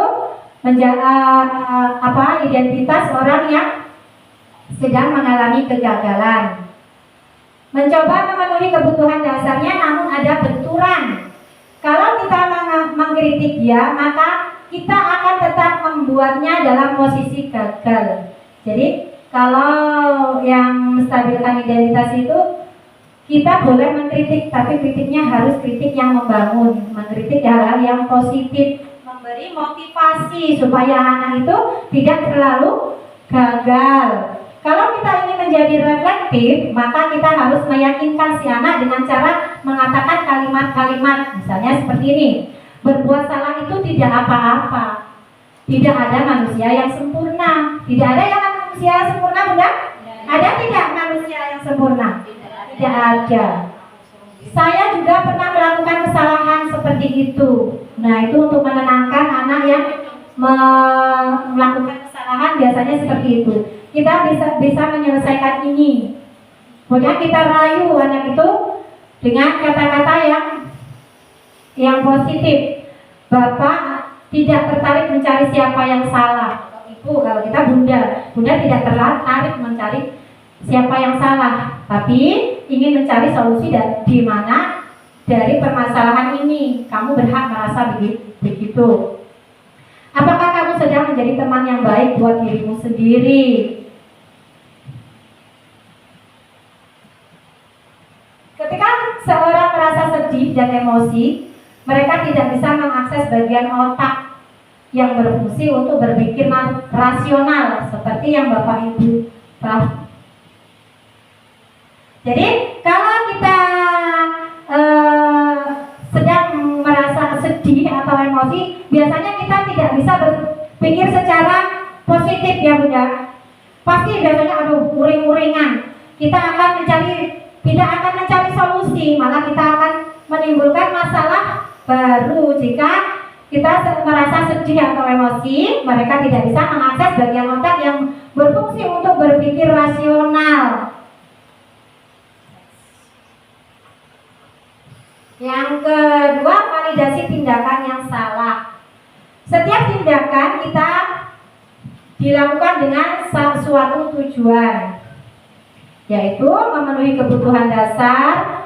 identitas orang yang sedang mengalami kegagalan. Mencoba memenuhi kebutuhan dasarnya namun ada benturan. Kalau kita mengkritik dia, maka kita akan tetap membuatnya dalam posisi gagal. Jadi kalau yang menstabilkan identitas itu, kita boleh mengkritik, tapi kritiknya harus kritik yang membangun, mengkritik hal-hal yang positif, memberi motivasi supaya anak itu tidak terlalu gagal. Kalau kita ingin menjadi reflektif, maka kita harus meyakinkan si anak dengan cara mengatakan kalimat-kalimat, misalnya seperti ini: berbuat salah itu tidak apa-apa. Tidak ada manusia yang sempurna. Tidak ada yang manusia sempurna, Bunda? Ada tidak manusia yang sempurna? Tidak ada. Saya juga pernah melakukan kesalahan seperti itu. Nah, itu untuk menenangkan anak yang melakukan kesalahan biasanya seperti itu. Kita bisa menyelesaikan ini. Kemudian kita rayu anak itu dengan kata-kata yang positif. Bapak tidak tertarik mencari siapa yang salah. Ibu, kalau kita bunda tidak tertarik mencari siapa yang salah, tapi ingin mencari solusi di mana dari permasalahan ini. Kamu berhak merasa begitu. Apakah kamu sedang menjadi teman yang baik buat dirimu sendiri? Ketika seorang merasa sedih dan emosi, mereka tidak bisa mengakses bagian otak yang berfungsi untuk berpikir rasional seperti yang Bapak Ibu telah. Jadi kalau kita sedang merasa sedih atau emosi, biasanya kita tidak bisa berpikir secara positif ya Bunda. Pasti biasanya uring-uringan. Kita tidak akan mencari solusi, malah kita akan menimbulkan masalah baru. Jika kita merasa sedih atau emosi, mereka tidak bisa mengakses bagian otak yang berfungsi untuk berpikir rasional. Yang kedua, validasi tindakan yang salah. Setiap tindakan kita dilakukan dengan suatu tujuan, yaitu memenuhi kebutuhan dasar.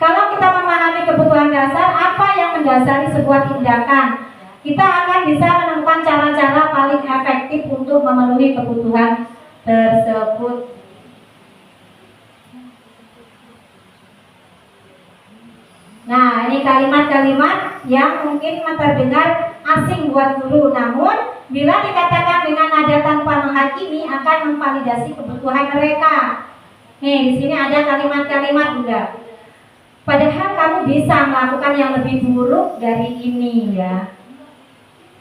Kalau kita memahami kebutuhan dasar, apa yang mendasari sebuah tindakan, kita akan bisa menemukan cara-cara paling efektif untuk memenuhi kebutuhan tersebut. Nah, ini kalimat-kalimat yang mungkin terdengar asing buat guru, namun bila dikatakan dengan nada tanpa menghakimi akan memvalidasi kebutuhan mereka. Nih, di sini ada kalimat-kalimat Bunda. Padahal kamu bisa melakukan yang lebih buruk dari ini ya.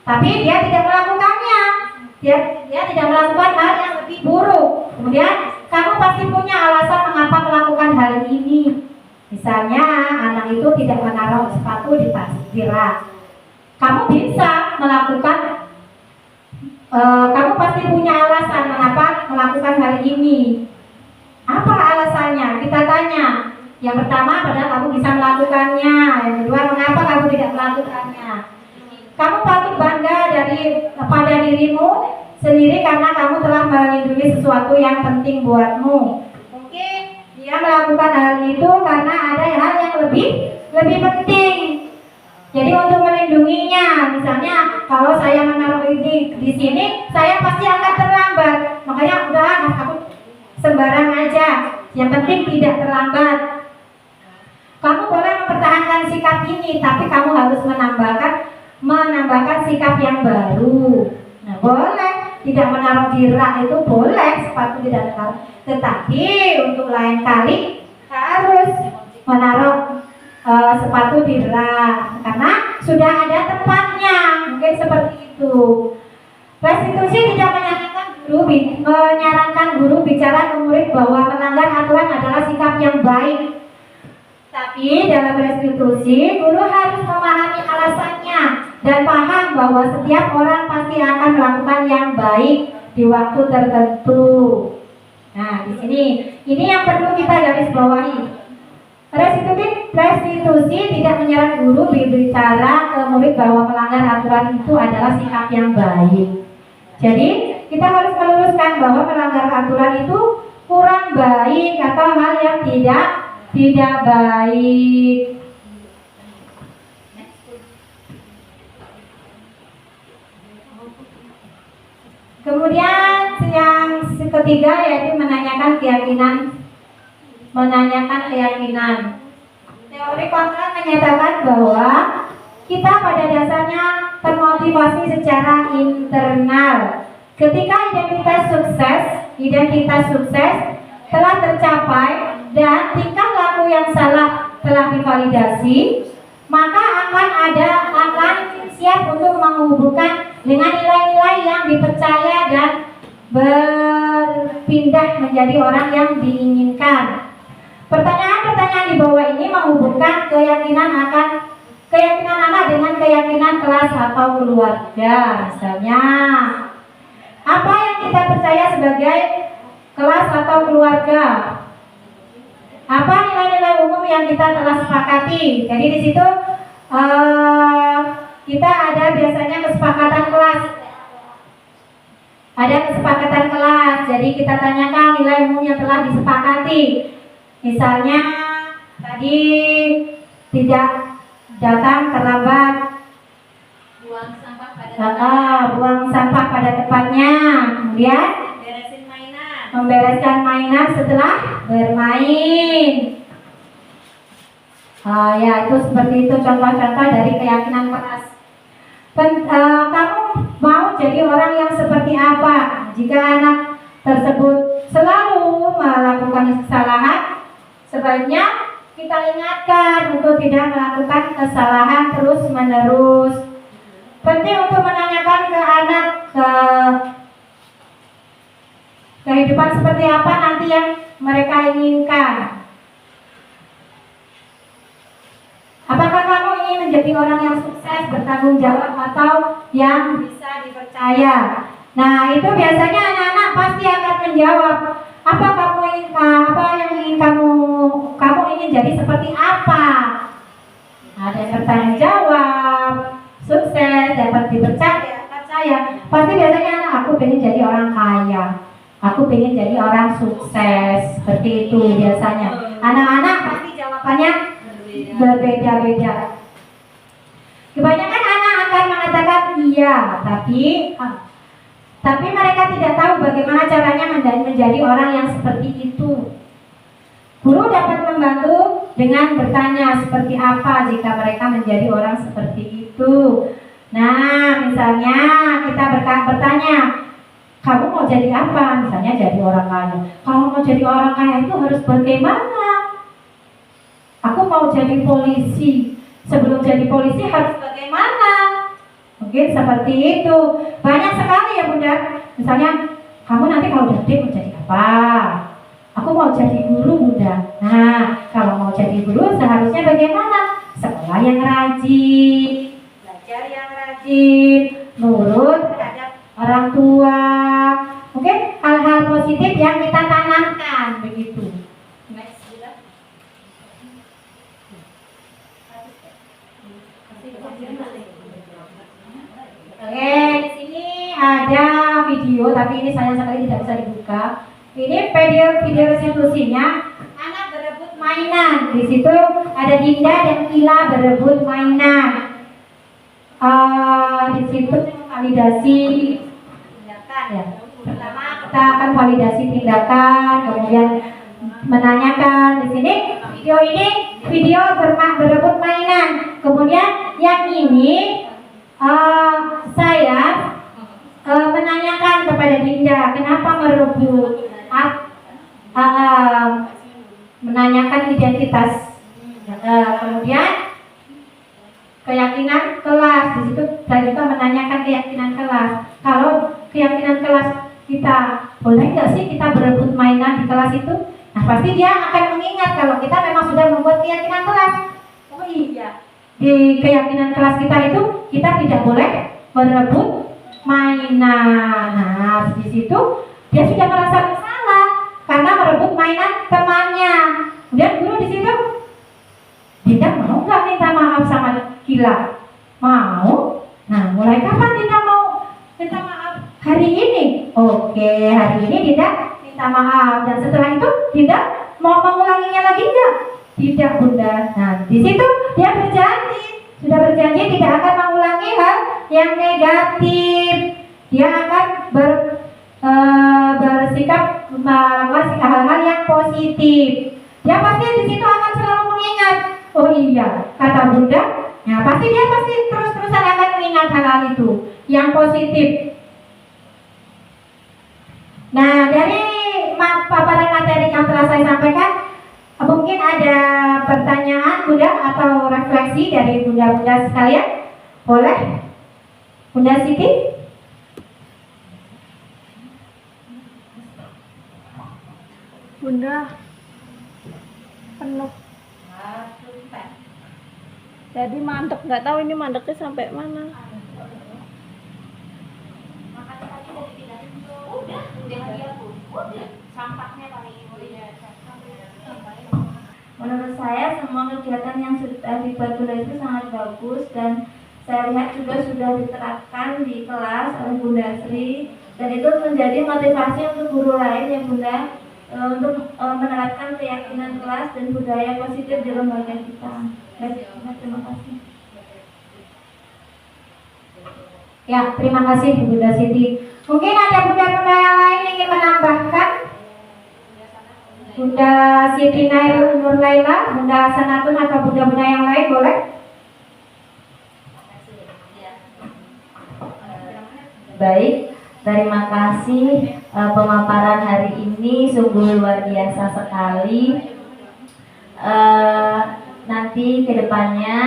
Tapi dia tidak melakukannya. Dia tidak melakukan hal yang lebih buruk. Kemudian kamu pasti punya alasan mengapa melakukan hal ini. Misalnya anak itu tidak menaruh sepatu di tas rak. Kamu bisa melakukan. Kamu pasti punya alasan mengapa melakukan hal ini. Apa alasannya? Kita tanya. Yang pertama, padahal kamu bisa melakukannya. Yang kedua, mengapa kamu tidak melakukannya? Kamu patut bangga pada dirimu sendiri karena kamu telah melindungi sesuatu yang penting buatmu. Mungkin dia melakukan hal itu karena ada hal yang lebih penting. Jadi untuk melindunginya, misalnya kalau saya menaruh ini di sini, saya pasti akan terlambat. Makanya udah, aku sembarang aja. Yang penting tidak terlambat. Kamu boleh mempertahankan sikap ini, tapi kamu harus menambahkan sikap yang baru. Nah, boleh. tidak menaruh di rak itu boleh, sepatu tidak menaruh. Tetapi untuk lain kali harus menaruh sepatu di rak karena sudah ada tempatnya, mungkin seperti itu. Restitusi tidak menyarankan guru bicara ke murid bahwa melanggar aturan adalah sikap yang baik. Tapi dalam restitusi, guru harus memahami alasannya dan paham bahwa setiap orang pasti akan melakukan yang baik di waktu tertentu. Nah, di sini ini yang perlu kita garis bawahi. Restitusi tidak menyerang guru berbicara ke murid bahwa melanggar aturan itu adalah sikap yang baik. Jadi kita harus meluruskan bahwa melanggar aturan itu kurang baik atau hal yang tidak baik. Kemudian yang ketiga yaitu menanyakan keyakinan. Teori kontra menyatakan bahwa kita pada dasarnya termotivasi secara internal. Ketika identitas sukses telah tercapai dan tingkah laku yang salah telah divalidasi, maka akan siap untuk menghubungkan dengan nilai-nilai yang dipercaya dan berpindah menjadi orang yang diinginkan. Pertanyaan-pertanyaan di bawah ini menghubungkan keyakinan anak dengan keyakinan kelas atau keluarga. Misalnya, apa yang kita percaya sebagai kelas atau keluarga? Apa nilai-nilai umum yang kita telah sepakati? Jadi di situ kita ada biasanya kesepakatan kelas. Ada kesepakatan kelas. Jadi kita tanyakan nilai umum yang telah disepakati. Misalnya tadi tidak datang terlambat, buang sampah pada tempatnya, kemudian membereskan mainan setelah bermain. Ya itu seperti itu contoh-contoh dari keyakinan keras. Kamu mau jadi orang yang seperti apa? Jika anak tersebut selalu melakukan kesalahan, sebaiknya kita ingatkan untuk tidak melakukan kesalahan terus-menerus. Penting untuk menanyakan ke anak kehidupan seperti apa nanti yang mereka inginkan. Apakah kamu ingin menjadi orang yang sukses, bertanggung jawab, atau yang bisa dipercaya? Nah, itu biasanya anak-anak pasti akan menjawab, apa yang ingin kamu ingin jadi seperti apa? Ada yang bertanggung jawab, sukses, dapat dipercaya. Pasti biasanya anak, aku ingin jadi orang kaya, aku ingin jadi orang sukses. Seperti itu biasanya. Anak-anak pasti jawabannya berbeda-beda. Kebanyakan anak akan mengatakan iya, tapi mereka tidak tahu bagaimana caranya menjadi orang yang seperti itu. Guru dapat membantu dengan bertanya seperti apa jika mereka menjadi orang seperti itu. Nah, misalnya kita bertanya, kamu mau jadi apa? Misalnya jadi orang kaya. Kalau mau jadi orang kaya itu harus bagaimana? Aku mau jadi polisi. Sebelum jadi polisi harus bagaimana? Mungkin seperti itu. Banyak sekali ya Bunda. Misalnya, kamu nanti kalau udah gede mau jadi apa? Aku mau jadi guru Bunda. Nah, kalau mau jadi guru seharusnya bagaimana? Sekolah yang rajin, belajar yang rajin, nurut terhadap orang tua. Mungkin hal-hal positif yang kita tanamkan begitu. Oke, di sini ada video, tapi ini sayang sekali tidak bisa dibuka. Ini video restitusinya, anak berebut mainan. Di situ ada Dinda dan Kila berebut mainan. Di situ validasi tindakan ya. Pertama kita akan validasi tindakan, kemudian menanyakan. Di sini video berebut mainan. Kemudian yang ini saya menanyakan kepada Dinda kenapa merebut, menanyakan identitas, kemudian keyakinan kelas. Di situ saya juga menanyakan keyakinan kelas. Kalau keyakinan kelas kita, boleh nggak sih kita berebut mainan di kelas itu? Nah, pasti dia akan mengingat kalau kita memang sudah membuat keyakinan kelas. Oh iya, di keyakinan kelas kita itu kita tidak boleh berebut mainan. Nah, di situ dia sudah merasa bersalah karena merebut mainan temannya. Kemudian guru di situ, Dinda mau nggak minta maaf sama Gila? Mau? Nah, mulai kapan Dinda mau minta maaf? Hari ini. Oke, hari ini Dinda minta maaf. Dan setelah itu Dinda mau mengulanginya lagi nggak? Tidak, Bunda. Nah, di situ dia sudah berjanji tidak akan mengulangi hal yang negatif. Dia akan bersikap melakukan hal-hal yang positif. Dia pasti di situ akan selalu mengingat. Oh iya, kata Bunda. Nah, pasti dia terus-terusan akan mengingat hal-hal itu yang positif. Nah, dari paparan materi yang telah saya sampaikan, mungkin ada pertanyaan Bunda atau refleksi dari Bunda-Bunda sekalian? Boleh? Bunda Siti? Bunda penuh. Jadi mandek, nggak tahu ini mandeknya sampai mana. Menurut saya semua kegiatan yang sudah dibuat Bunda itu sangat bagus dan saya lihat juga sudah diterapkan di kelas oleh Bunda Sri, dan itu menjadi motivasi untuk guru lain ya Bunda, untuk menerapkan keyakinan kelas dan budaya positif di lembaga kita. Baik, terima kasih. Ya, terima kasih Bunda Siti. Mungkin ada bunda-bunda yang lain yang ingin menambahkan? Bunda Siti Nur Laila, Bunda Sanatun atau bunda-bunda yang lain boleh? Baik, terima kasih pemaparan hari ini sungguh luar biasa sekali. Nanti kedepannya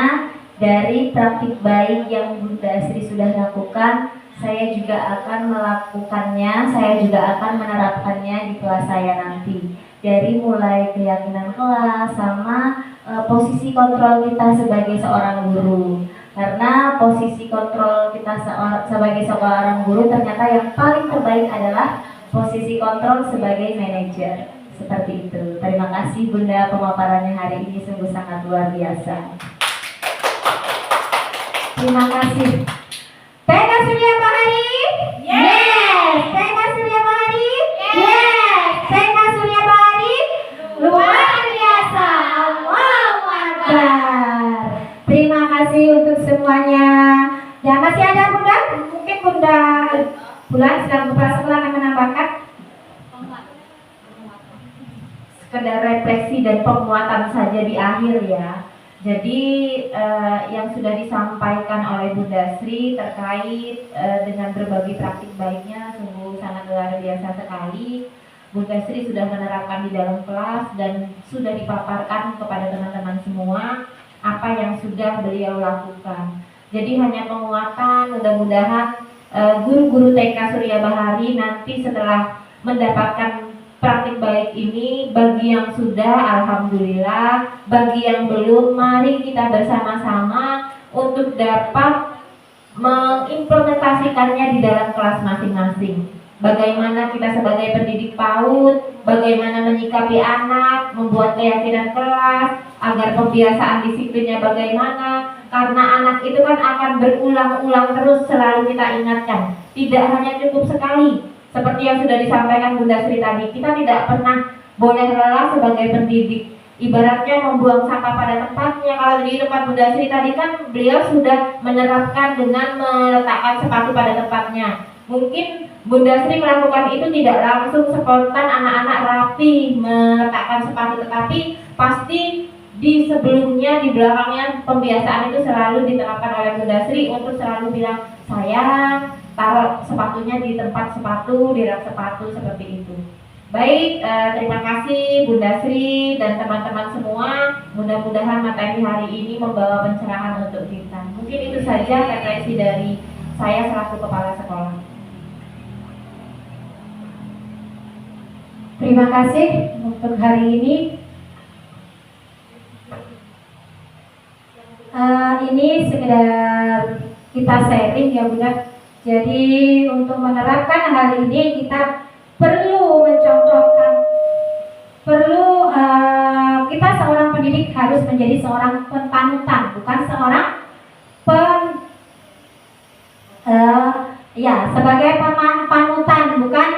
dari praktik baik yang Bunda Sri sudah lakukan, saya juga akan melakukannya, saya juga akan menerapkannya di kelas saya nanti. Dari mulai keyakinan kelas sama posisi kontrol kita sebagai seorang guru. Karena posisi kontrol kita sebagai seorang guru ternyata yang paling terbaik adalah posisi kontrol sebagai manajer. Seperti itu. Terima kasih Bunda, pemaparannya hari ini sungguh sangat luar biasa. Terima kasih. Tega Surya Bahari? Yes. Tega Surya Bahari? Yes. Tega Surya Bahari? Luar biasa. Allahu Akbar. Terima kasih untuk semuanya. Dan masih ada Bunda? Mungkin Bunda Bulan sedang kepala sekolah yang menambahkan Sekedar refleksi dan penguatan saja di akhir ya. Jadi yang sudah disampaikan oleh Bunda Sri terkait dengan berbagai praktik baiknya sungguh sangat luar biasa sekali. Bunda Sri sudah menerapkan di dalam kelas dan sudah dipaparkan kepada teman-teman semua apa yang sudah beliau lakukan. Jadi hanya penguatan, mudah-mudahan guru-guru TK Surya Bahari nanti setelah mendapatkan praktik baik ini, bagi yang sudah alhamdulillah, bagi yang belum mari kita bersama-sama untuk dapat mengimplementasikannya di dalam kelas masing-masing. Bagaimana kita sebagai pendidik PAUD, bagaimana menyikapi anak, membuat keyakinan kelas, agar pembiasaan disiplinnya bagaimana, karena anak itu kan akan berulang-ulang terus selalu kita ingatkan. Tidak hanya cukup sekali. Seperti yang sudah disampaikan Bunda Sri tadi, kita tidak pernah boleh lelah sebagai pendidik. Ibaratnya membuang sampah pada tempatnya. Kalau di tempat Bunda Sri tadi kan beliau sudah menerapkan dengan meletakkan sepatu pada tempatnya. Mungkin Bunda Sri melakukan itu tidak langsung spontan anak-anak rapi meletakkan sepatu, tetapi pasti di sebelumnya, di belakangnya pembiasaan itu selalu diterapkan oleh Bunda Sri untuk selalu bilang sayang, taruh sepatunya di tempat sepatu, di rak sepatu seperti itu. Baik, terima kasih Bunda Sri dan teman-teman semua. Mudah-mudahan materi hari ini membawa pencerahan untuk kita. Mungkin itu saja refleksi dari saya selaku kepala sekolah. Terima kasih untuk hari ini. Ini sekedar kita sharing ya Bunda. Jadi untuk menerapkan hal ini kita perlu mencontohkan, kita seorang pendidik harus menjadi seorang panutan, bukan seorang sebagai panutan, bukan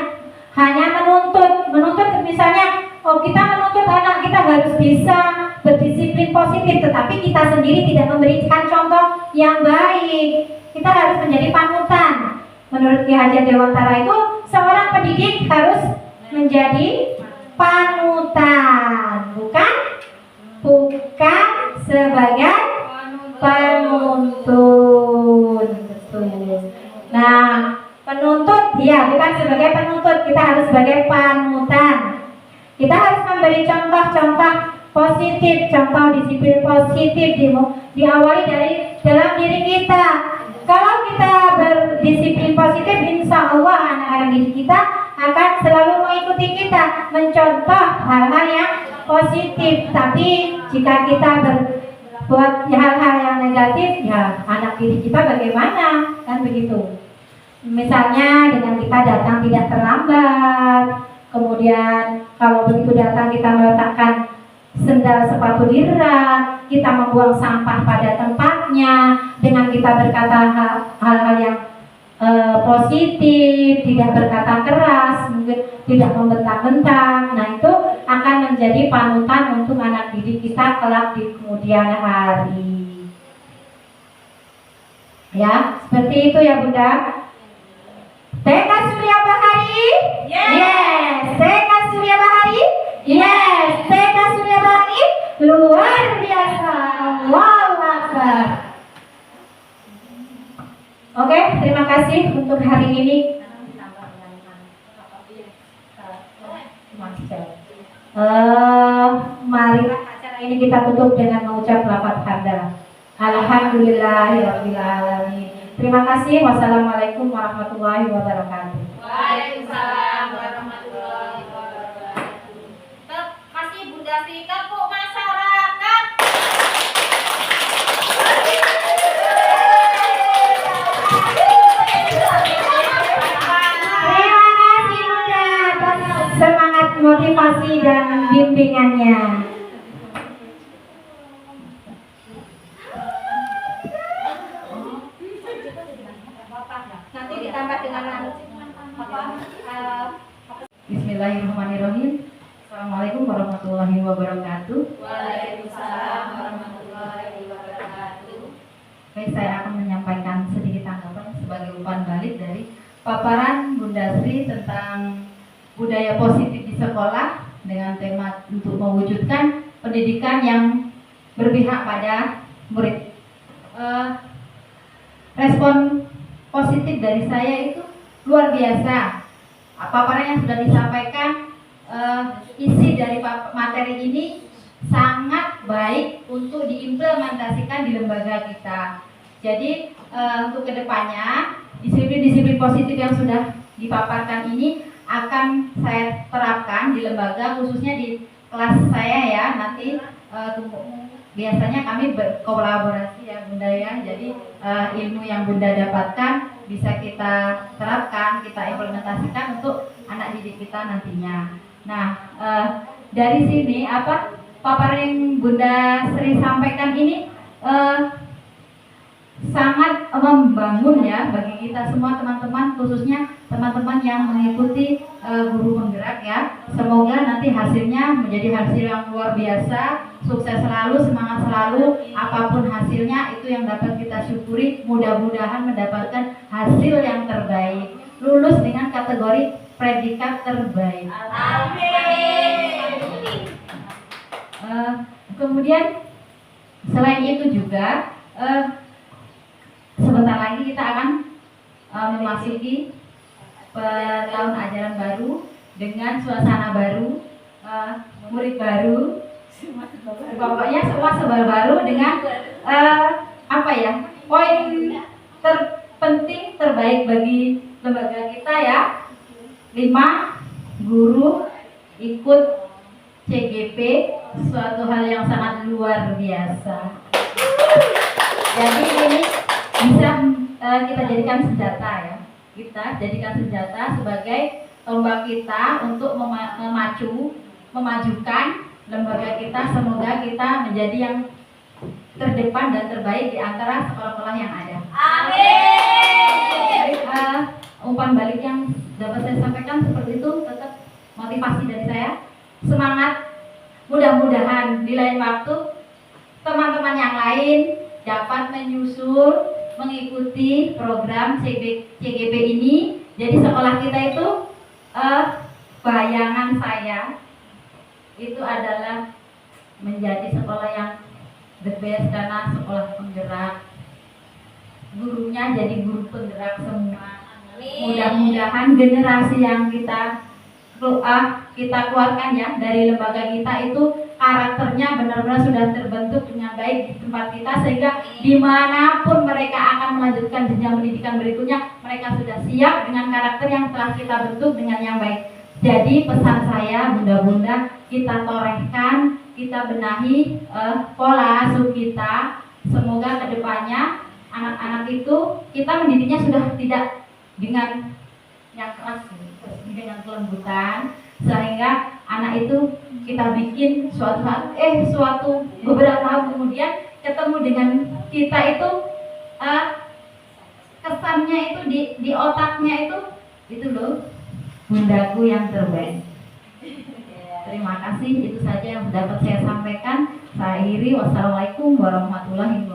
hanya menuntut misalnya, kita menuntut anak kita harus bisa berdisiplin positif, tetapi kita sendiri tidak memberikan contoh yang baik. Kita harus menjadi panutan. Menurut Ki Hajar Dewantara itu seorang pendidik harus menjadi panutan, bukan sebagai penuntun. Nah, penuntut ya bukan sebagai penuntut, kita harus sebagai panutan. Kita harus memberi contoh-contoh positif, contoh disiplin positif diawali dari dalam diri kita. Kalau kita berdisiplin positif, insya Allah anak-anak didik kita akan selalu mengikuti kita, mencontoh hal-hal yang positif. Tapi jika kita berbuat hal-hal yang negatif, ya anak didik kita bagaimana? Kan begitu. Misalnya dengan kita datang tidak terlambat, kemudian kalau begitu datang kita meletakkan sendal sepatu di rak, kita membuang sampah pada tempatnya, dengan kita berkata hal-hal yang positif, tidak berkata keras, mungkin tidak membentak-bentak. Nah, itu akan menjadi panutan untuk anak didik kita kelak di kemudian hari. Ya, seperti itu ya Bunda. TK Surya Bahari? Yes. TK Surya Bahari? Yes. TK Surya Bahari? Luar biasa. Allahu Akbar. Oke, terima kasih untuk hari ini. Marilah acara ini kita tutup dengan mengucap lafaz hamdalah. Alhamdulillahirabbil alamin. Terima kasih. Wassalamualaikum warahmatullahi wabarakatuh. Waalaikumsalam warahmatullahi wabarakatuh. Kasih Bunda Sri, tepuk masyarakat. Terima kasih Bunda atas semangat motivasi dan bimbingannya. Nanti ditambah dengan Bismillahirrahmanirrahim. Assalamualaikum warahmatullahi wabarakatuh. Waalaikumsalam warahmatullahi wabarakatuh. Baik, saya akan menyampaikan sedikit tanggapan sebagai umpan balik dari paparan Bunda Sri tentang budaya positif di sekolah dengan tema untuk mewujudkan pendidikan yang berpihak pada murid. Respon positif dari saya itu luar biasa. Paparan yang sudah disampaikan, isi dari materi ini sangat baik untuk diimplementasikan di lembaga kita. Jadi untuk kedepannya disiplin-disiplin positif yang sudah dipaparkan ini akan saya terapkan di lembaga, khususnya di kelas saya ya. Nanti biasanya kami berkolaborasi ya Bunda ya. Jadi ilmu yang Bunda dapatkan bisa kita terapkan, kita implementasikan untuk anak didik kita nantinya. Nah, dari sini paparan yang Bunda Sri sampaikan ini sangat membangun ya bagi kita semua teman-teman, khususnya teman-teman yang mengikuti guru penggerak ya. Semoga nanti hasilnya menjadi hasil yang luar biasa, sukses selalu, semangat selalu, apapun hasilnya itu yang dapat kita syukuri, mudah-mudahan mendapatkan hasil yang terbaik, lulus dengan kategori predikat terbaik. Amin. Kemudian selain itu juga sebentar lagi kita akan memasuki tahun ajaran baru dengan suasana baru, murid baru, pokoknya semua serba baru dengan poin terpenting terbaik bagi lembaga kita ya. 5. Guru ikut CGP, suatu hal yang sangat luar biasa. Jadi ini bisa kita jadikan senjata ya. Kita jadikan senjata sebagai tombak kita untuk memajukan lembaga kita. Semoga kita menjadi yang terdepan dan terbaik di antara sekolah-sekolah yang ada. Amin. Umpan balik yang dapat saya sampaikan seperti itu, tetap motivasi dari saya. Semangat. Mudah-mudahan di lain waktu teman-teman yang lain dapat menyusul mengikuti program CGP ini. Jadi sekolah kita itu bayangan saya itu adalah menjadi sekolah yang the best karena sekolah penggerak. Gurunya jadi guru penggerak semua. Mudah-mudahan generasi yang kita keluarkan ya dari lembaga kita itu karakternya benar-benar sudah terbentuk dengan baik di tempat kita, sehingga dimanapun mereka akan melanjutkan jenjang pendidikan berikutnya, mereka sudah siap dengan karakter yang telah kita bentuk dengan yang baik. Jadi pesan saya, bunda-bunda, kita torehkan, kita benahi pola asuh kita. Semoga kedepannya anak-anak itu kita mendidiknya sudah tidak dengan yang keras, dengan kelembutan, sehingga anak itu kita bikin suatu beberapa tahun kemudian ketemu dengan kita itu kesannya itu di otaknya itu loh, bundaku yang terbaik. Terima kasih, itu saja yang dapat saya sampaikan. Saya akhiri, wassalamualaikum warahmatullahi wabarakatuh.